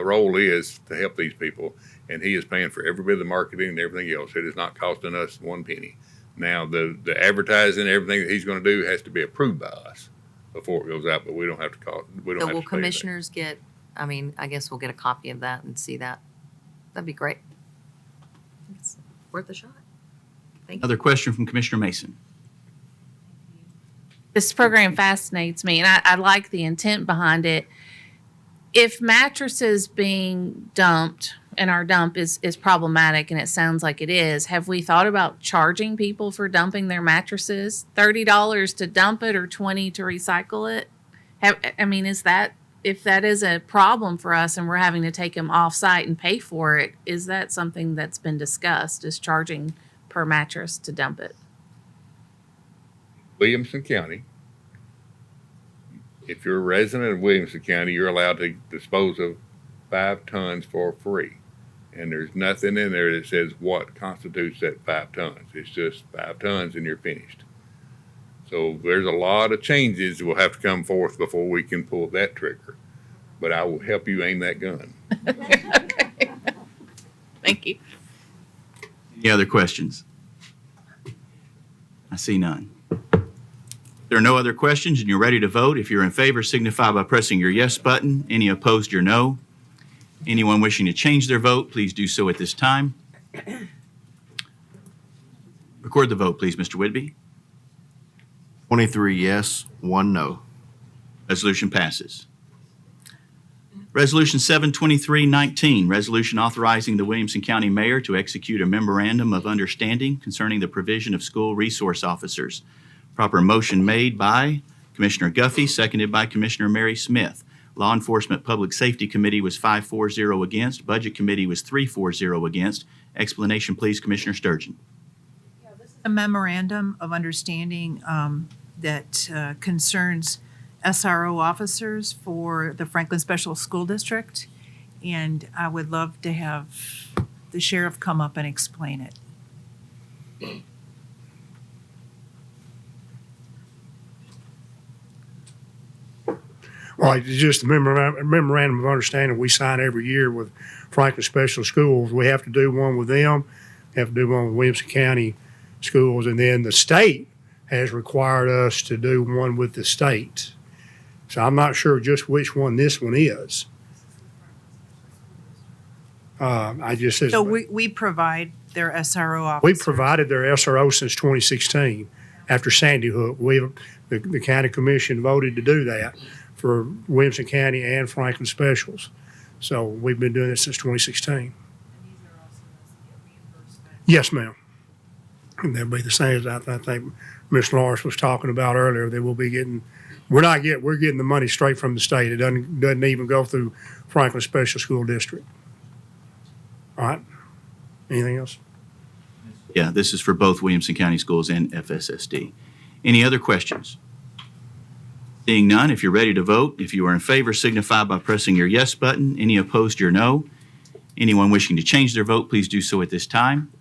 role is to help these people, and he is paying for every bit of the marketing and everything else. It is not costing us one penny. Now, the advertising, everything that he's going to do has to be approved by us before it goes out, but we don't have to call. We don't So have will to pay that. commissioners get, I guess we'll get a copy of that and see that. That'd be great. I think it's worth a shot. Thank you. Another question from Commissioner Mason. This program fascinates me, and I like the intent behind it. If mattresses being dumped in our dump is problematic, and it sounds like it is, have we thought about charging people for dumping their mattresses? $30 to dump it or $20 to recycle it? If that is a problem for us and we're having to take them off-site and pay for it, is that something that's been discussed, is charging per mattress to dump it? Williamson County, if you're a resident of Williamson County, you're allowed to dispose of 5 tons for free. And there's nothing in there that says what constitutes that 5 tons. It's just 5 tons and you're finished. So there's a lot of changes that will have to come forth before we can pull that trigger. But I will help you aim that gun. Okay. Thank you. Any other questions? I see none. There are no other questions and you're ready to vote. If you're in favor, signify by pressing your yes button. Any opposed, your no. Anyone wishing to change their vote, please do so at this time. Record the vote, please, Mr. Whitby. 23 yes, 1 no. Resolution passes. Resolution 72319, resolution authorizing the Williamson County Mayor to execute a memorandum of understanding concerning the provision of school resource officers. Proper motion made by Commissioner Guffey, seconded by Commissioner Mary Smith. Law Enforcement Public Safety Committee was 5-4-0 against. Budget Committee was 3-4-0 against. Explanation, please, Commissioner Sturgeon. A memorandum of understanding that concerns SRO officers for the Franklin Special School District. And I would love to have the sheriff come up and explain it. Well, it's just a memorandum of understanding we sign every year with Franklin Special Schools. We have to do one with them, have to do one with Williamson County Schools, and then the state has required us to do one with the state. So I'm not sure just which one this one is. I just So we provide their SRO officers. we provided their SRO since 2016, after Sandy Hook. The county commission voted to do that for Williamson County and Franklin Specials. So we've been doing this since 2016. Yes, ma'am. And that'll be the same as I think Ms. Lawrence was talking about earlier. They will be getting, we're getting the money straight from the state. It doesn't even go through Franklin Special School District. All right. Anything else? Yeah, this is for both Williamson County Schools and FSSD. Any other questions? Seeing none, if you're ready to vote, if you are in favor, signify by pressing your yes button. Any opposed, your no. Anyone wishing to change their vote, please do so at this time.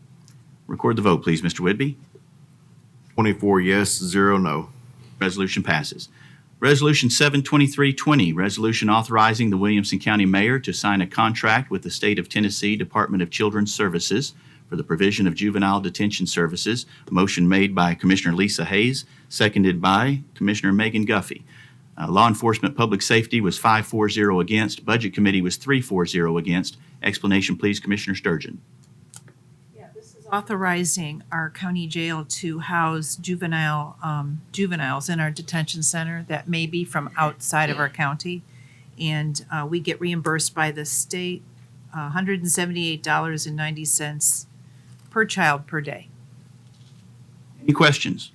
Record the vote, please, Mr. Whitby. 24 yes, 0 no. Resolution passes. Resolution 72320, resolution authorizing the Williamson County Mayor to sign a contract with the State of Tennessee Department of Children's Services for the provision of juvenile detention services. Motion made by Commissioner Lisa Hayes, seconded by Commissioner Megan Guffey. Law Enforcement Public Safety was 5-4-0 against. Budget Committee was 3-4-0 against. Explanation, please, Commissioner Sturgeon. Authorizing our county jail to house juveniles in our detention center that may be from outside of our county. And we get reimbursed by the state $178.90 per child per day. Any questions?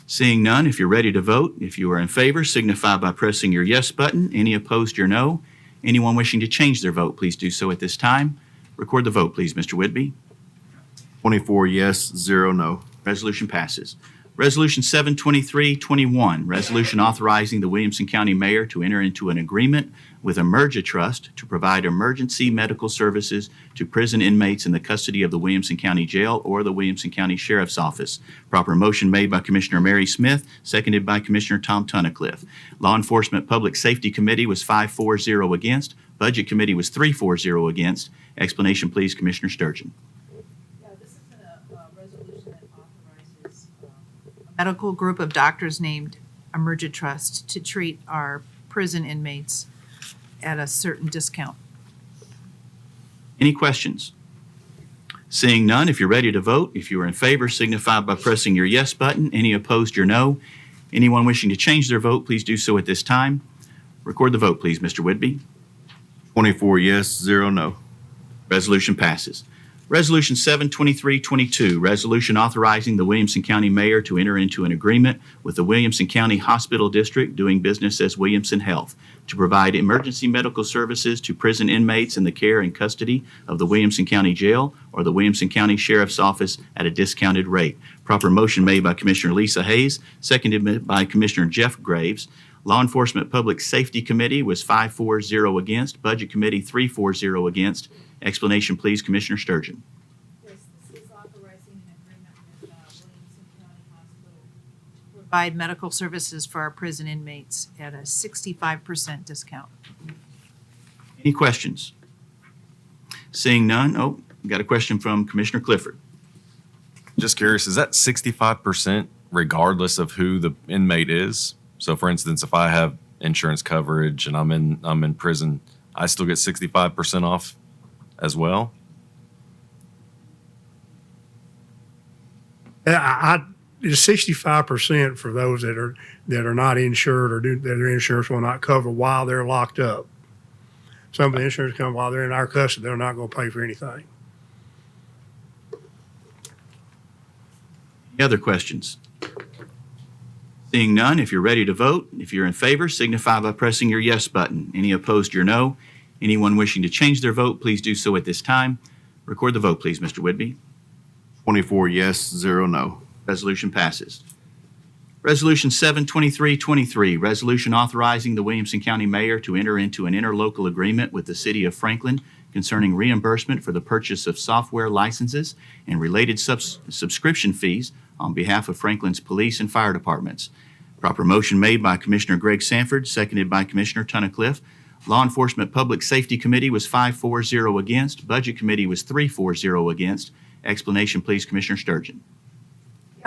Seeing none, if you're ready to vote, if you are in favor, signify by pressing your yes button. Any opposed, your no. Anyone wishing to change their vote, please do so at this time. Record the vote, please, Mr. Whitby. 24 yes, 0 no. Resolution passes. Resolution 72321, resolution authorizing the Williamson County Mayor to enter into an agreement with Emerga Trust to provide emergency medical services to prison inmates in the custody of the Williamson County Jail or the Williamson County Sheriff's Office. Proper motion made by Commissioner Mary Smith, seconded by Commissioner Tom Tunnicliffe. Law Enforcement Public Safety Committee was 5-4-0 against. Budget Committee was 3-4-0 against. Explanation, please, Commissioner Sturgeon. Medical group of doctors named Emerga Trust to treat our prison inmates at a certain discount. Any questions? Seeing none, if you're ready to vote, if you are in favor, signify by pressing your yes button. Any opposed, your no. Anyone wishing to change their vote, please do so at this time. Record the vote, please, Mr. Whitby. 24 yes, 0 no. Resolution passes. Resolution 72322, resolution authorizing the Williamson County Mayor to enter into an agreement with the Williamson County Hospital District doing business as Williamson Health to provide emergency medical services to prison inmates in the care and custody of the Williamson County Jail or the Williamson County Sheriff's Office at a discounted rate. Proper motion made by Commissioner Lisa Hayes, seconded by Commissioner Jeff Graves. Law Enforcement Public Safety Committee was 5-4-0 against. Budget Committee 3-4-0 against. Explanation, please, Commissioner Sturgeon. Yes, this is authorizing an agreement with Williamson County Hospital to provide medical services for our prison inmates at a 65% discount. Any questions? Seeing none, got a question from Commissioner Clifford. Just curious, is that 65% regardless of who the inmate is? So for instance, if I have insurance coverage and I'm in prison, I still get 65% off as well? It's 65% for those that are not insured or that their insurance will not cover while they're locked up. Some of the insurance come while they're in our custody, they're not going to pay for anything. Any other questions? Seeing none, if you're ready to vote, if you're in favor, signify by pressing your yes button. Any opposed, your no. Anyone wishing to change their vote, please do so at this time. Record the vote, please, Mr. Whitby. 24 yes, 0 no. Resolution passes. Resolution 72323, resolution authorizing the Williamson County Mayor to enter into an interlocal agreement with the City of Franklin concerning reimbursement for the purchase of software licenses and related subscription fees on behalf of Franklin's police and fire departments. Proper motion made by Commissioner Greg Sanford, seconded by Commissioner Tunnicliffe. Law Enforcement Public Safety Committee was 5-4-0 against. Budget Committee was 3-4-0 against. Explanation, please, Commissioner Sturgeon.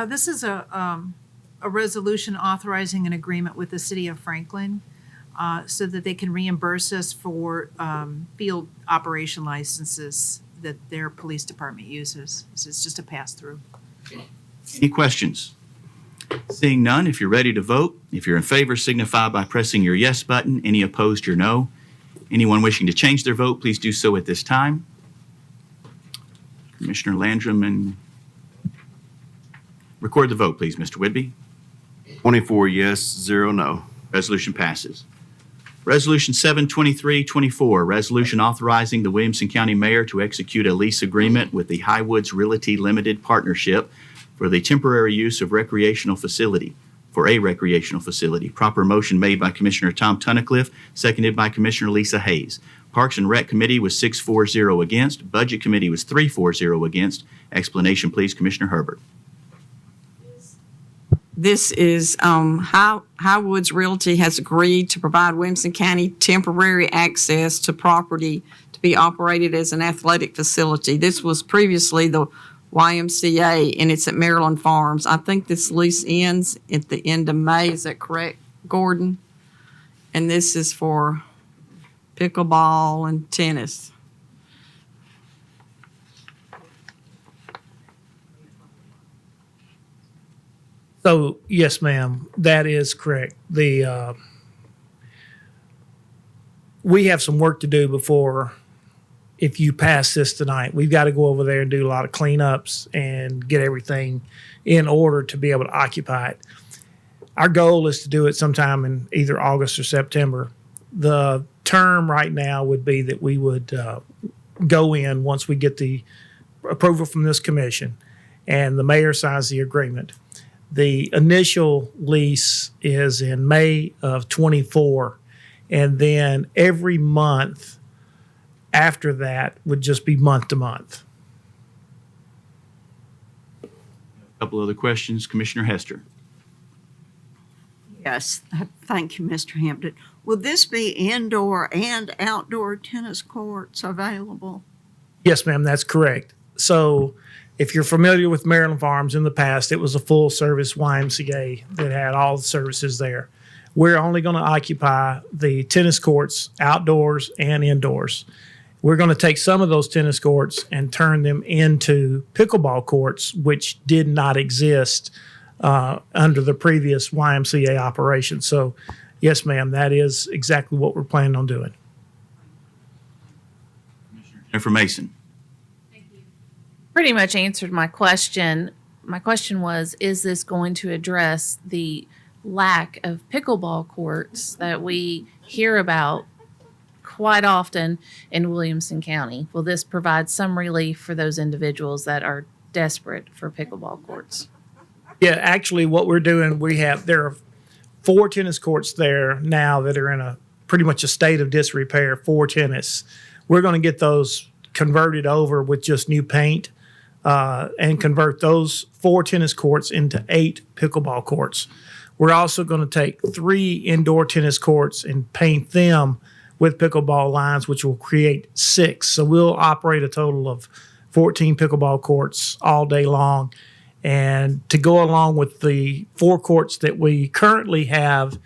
This is a resolution authorizing an agreement with the City of Franklin so that they can reimburse us for field operation licenses that their police department uses. So it's just a pass-through. Any questions? Seeing none, if you're ready to vote, if you're in favor, signify by pressing your yes button. Any opposed, your no. Anyone wishing to change their vote, please do so at this time. Commissioner Landrum, and record the vote, please, Mr. Whitby. 24 yes, 0 no. Resolution passes. Resolution 72324, resolution authorizing the Williamson County Mayor to execute a lease agreement with the Highwoods Realty Limited Partnership for the temporary use of recreational facility, for a recreational facility. Proper motion made by Commissioner Tom Tunnicliff, seconded by Commissioner Lisa Hayes. Parks and Rec Committee was 6-4-0 against. Budget Committee was 3-4-0 against. Explanation, please, Commissioner Herbert. This is, Highwoods Realty has agreed to provide Williamson County temporary access to property to be operated as an athletic facility. This was previously the YMCA, and it's at Maryland Farms. I think this lease ends at the end of May. Is that correct, Gordon? And this is for pickleball and tennis. So, yes, ma'am, that is correct. We have some work to do before, if you pass this tonight. We've got to go over there and do a lot of cleanups and get everything in order to be able to occupy it. Our goal is to do it sometime in either August or September. The term right now would be that we would go in once we get the approval from this commission and the mayor signs the agreement. The initial lease is in May of 24, and then every month after that would just be month to month. A couple other questions. Commissioner Hester. Yes, thank you, Mr. Hampton. Will this be indoor and outdoor tennis courts available? Yes, ma'am, that's correct. So if you're familiar with Maryland Farms, in the past, it was a full-service YMCA that had all the services there. We're only going to occupy the tennis courts outdoors and indoors. We're going to take some of those tennis courts and turn them into pickleball courts, which did not exist under the previous YMCA operation. So, yes, ma'am, that is exactly what we're planning on doing. Jennifer Mason. Pretty much answered my question. My question was, is this going to address the lack of pickleball courts that we hear about quite often in Williamson County? Will this provide some relief for those individuals that are desperate for pickleball courts? Yeah, actually what we're doing, there are 4 tennis courts there now that are in a pretty much a state of disrepair for tennis. We're going to get those converted over with just new paint and convert those 4 tennis courts into 8 pickleball courts. We're also going to take 3 indoor tennis courts and paint them with pickleball lines, which will create 6. So we'll operate a total of 14 pickleball courts all day long. And to go along with the 4 courts that we currently have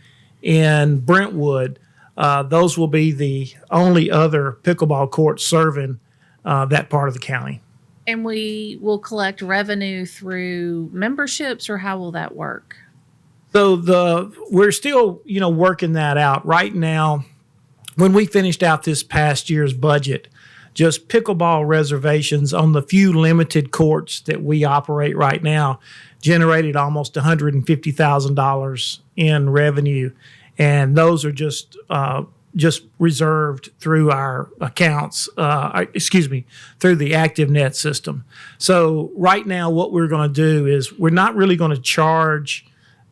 in Brentwood, those will be the only other pickleball courts serving that part of the county. And we will collect revenue through memberships, or how will that work? So we're still, working that out. Right now, when we finished out this past year's budget, just pickleball reservations on the few limited courts that we operate right now generated almost $150,000 in revenue. And those are just reserved through our accounts, through the ActiveNet system. So right now what we're going to do is we're not really going to charge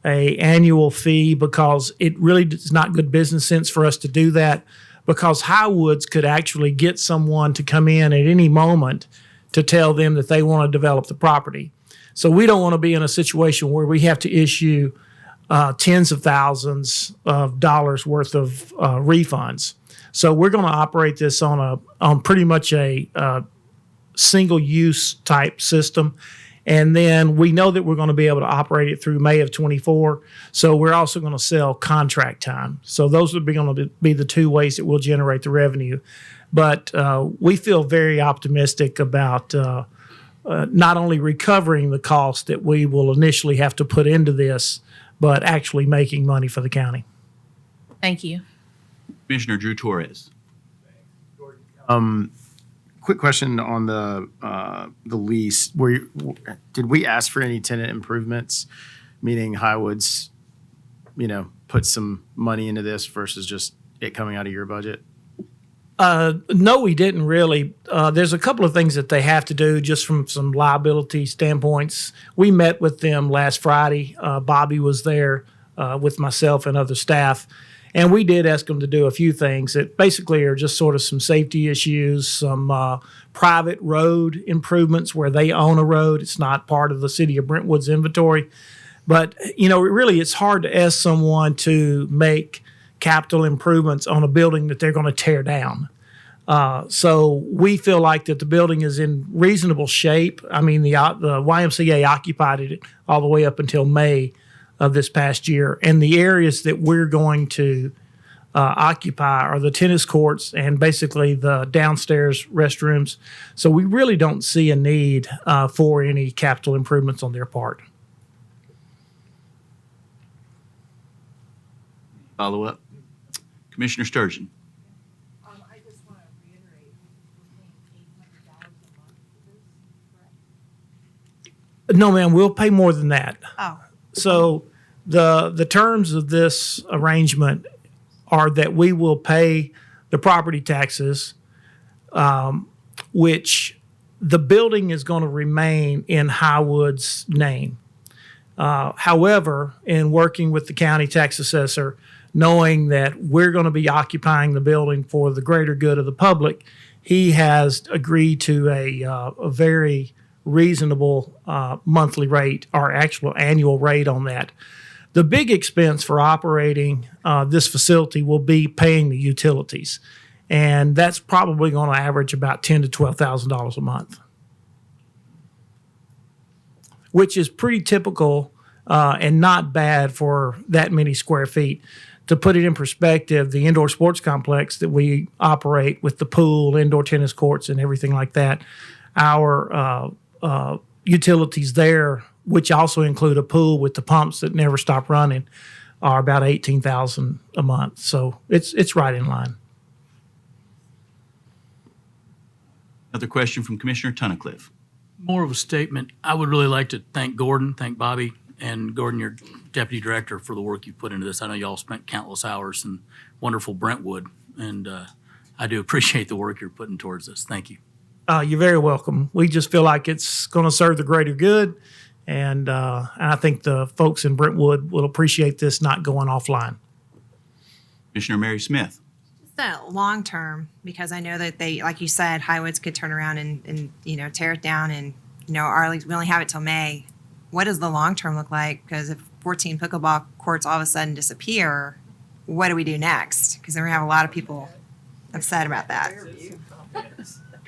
a annual fee, because it really is not good business sense for us to do that, because Highwoods could actually get someone to come in at any moment to tell them that they want to develop the property. So we don't want to be in a situation where we have to issue tens of thousands of dollars worth of refunds. So we're going to operate this on pretty much a single-use type system. And then we know that we're going to be able to operate it through May of 24. So we're also going to sell contract time. So those would be going to be the 2 ways that we'll generate the revenue. But we feel very optimistic about not only recovering the cost that we will initially have to put into this, but actually making money for the county. Thank you. Commissioner Drew Torres. Quick question on the lease. Did we ask for any tenant improvements? Meaning Highwoods, put some money into this versus just it coming out of your budget? No, we didn't really. There's a couple of things that they have to do just from some liability standpoints. We met with them last Friday. Bobby was there with myself and other staff. And we did ask them to do a few things that basically are just sort of some safety issues, some private road improvements where they own a road. It's not part of the city of Brentwood's inventory. But, really it's hard to ask someone to make capital improvements on a building that they're going to tear down. So we feel like that the building is in reasonable shape. I mean, the YMCA occupied it all the way up until May of this past year. And the areas that we're going to occupy are the tennis courts and basically the downstairs restrooms. So we really don't see a need for any capital improvements on their part. Follow up. Commissioner Sturgeon. I just want to reiterate, we're paying $800 a month for this, correct? No, ma'am, we'll pay more than that. Oh. So the terms of this arrangement are that we will pay the property taxes, which the building is going to remain in Highwood's name. However, in working with the county tax assessor, knowing that we're going to be occupying the building for the greater good of the public, he has agreed to a very reasonable monthly rate or actual annual rate on that. The big expense for operating this facility will be paying the utilities, and that's probably going to average about $10,000 to $12,000 a month, which is pretty typical and not bad for that many square feet. To put it in perspective, the indoor sports complex that we operate with the pool, indoor tennis courts, and everything like that, our utilities there, which also include a pool with the pumps that never stop running, are about $18,000 a month. So it's right in line. Another question from Commissioner Tunnicliffe. More of a statement. I would really like to thank Bobby, and Gordon, your deputy director, for the work you put into this. I know y'all spent countless hours in wonderful Brentwood, and I do appreciate the work you're putting towards this. Thank you. You're very welcome. We just feel like it's going to serve the greater good, and I think the folks in Brentwood will appreciate this not going offline. Commissioner Mary Smith. That long term, because I know that they, like you said, Highwoods could turn around and tear it down, and we only have it till May. What does the long term look like? Because if 14 pickleball courts all of a sudden disappear, what do we do next? Because then we have a lot of people upset about that.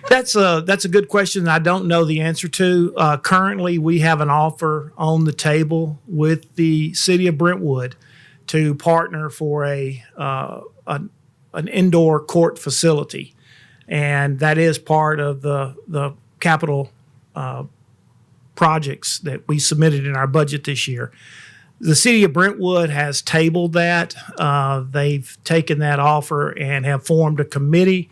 That's a good question I don't know the answer to. Currently, we have an offer on the table with the city of Brentwood to partner for an indoor court facility, and that is part of the capital projects that we submitted in our budget this year. The city of Brentwood has tabled that. They've taken that offer and have formed a committee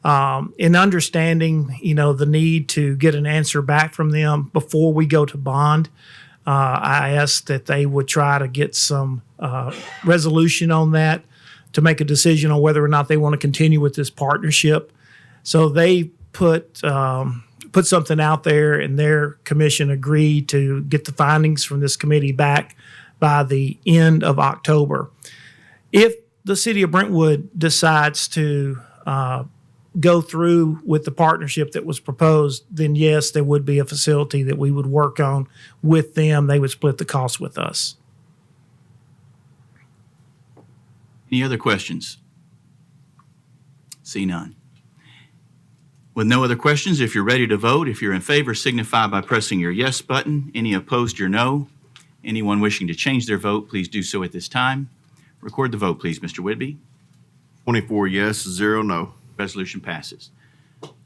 in understanding, the need to get an answer back from them before we go to bond. I asked that they would try to get some resolution on that to make a decision on whether or not they want to continue with this partnership. So they put something out there, and their commission agreed to get the findings from this committee back by the end of October. If the city of Brentwood decides to go through with the partnership that was proposed, then yes, there would be a facility that we would work on with them. They would split the cost with us. Any other questions? See none. With no other questions, if you're ready to vote, if you're in favor, signify by pressing your yes button. Any opposed, your no. Anyone wishing to change their vote, please do so at this time. Record the vote, please, Mr. Whitby. 24 yes, 0 no. Resolution passes.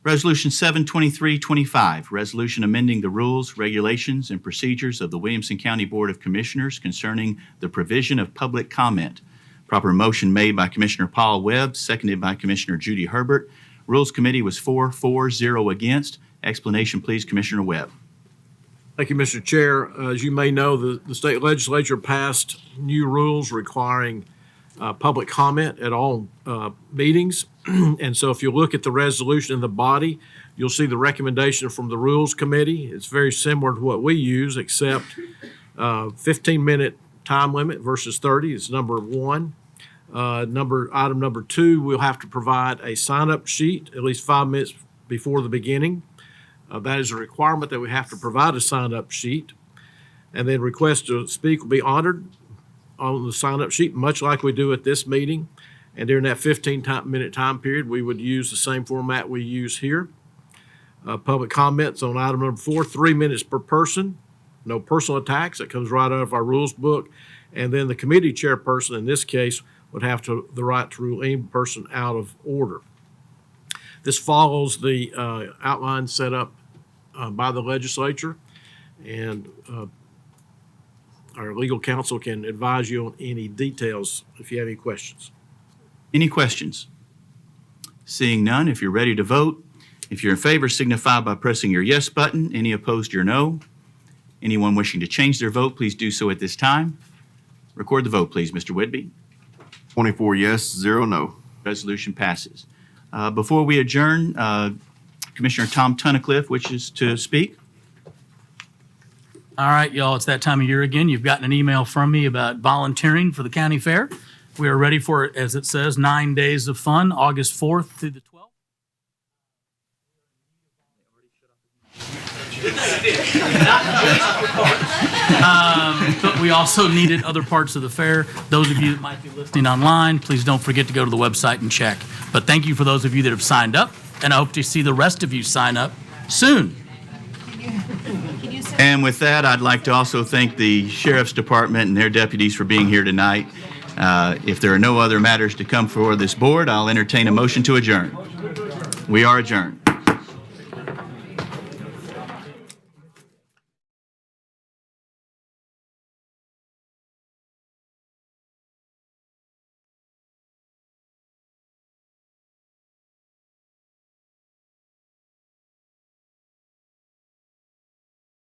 Resolution 72325, resolution amending the rules, regulations, and procedures of the Williamson County Board of Commissioners concerning the provision of public comment. Proper motion made by Commissioner Paul Webb, seconded by Commissioner Judy Herbert. Rules Committee was 4-0 against. Explanation, please, Commissioner Webb. Thank you, Mr. Chair. As you may know, the state legislature passed new rules requiring public comment at all meetings. And so if you look at the resolution in the body, you'll see the recommendation from the Rules Committee. It's very similar to what we use, except 15-minute time limit versus 30 is number one. Item number two, we'll have to provide a sign-up sheet at least 5 minutes before the beginning. That is a requirement that we have to provide a sign-up sheet. And then request to speak will be honored on the sign-up sheet, much like we do at this meeting. And during that 15-minute time period, we would use the same format we use here. Public comments on item number 4, 3 minutes per person. No personal attacks. That comes right out of our rules book. And then the committee chairperson, in this case, would have the right to rule any person out of order. This follows the outline set up by the legislature, and our legal counsel can advise you on any details if you have any questions. Any questions? Seeing none, if you're ready to vote, if you're in favor, signify by pressing your yes button. Any opposed, your no. Anyone wishing to change their vote, please do so at this time. Record the vote, please, Mr. Whitby. 24 yes, 0 no. Resolution passes. Before we adjourn, Commissioner Tom Tunnicliffe wishes to speak. All right, y'all, it's that time of year again. You've gotten an email from me about volunteering for the county fair. We are ready for it, as it says, 9 days of fun, August 4th through the 12th. But we also needed other parts of the fair. Those of you that might be listening online, please don't forget to go to the website and check. But thank you for those of you that have signed up, and I hope to see the rest of you sign up soon. And with that, I'd like to also thank the Sheriff's Department and their deputies for being here tonight. If there are no other matters to come before this board, I'll entertain a motion to adjourn. We are adjourned.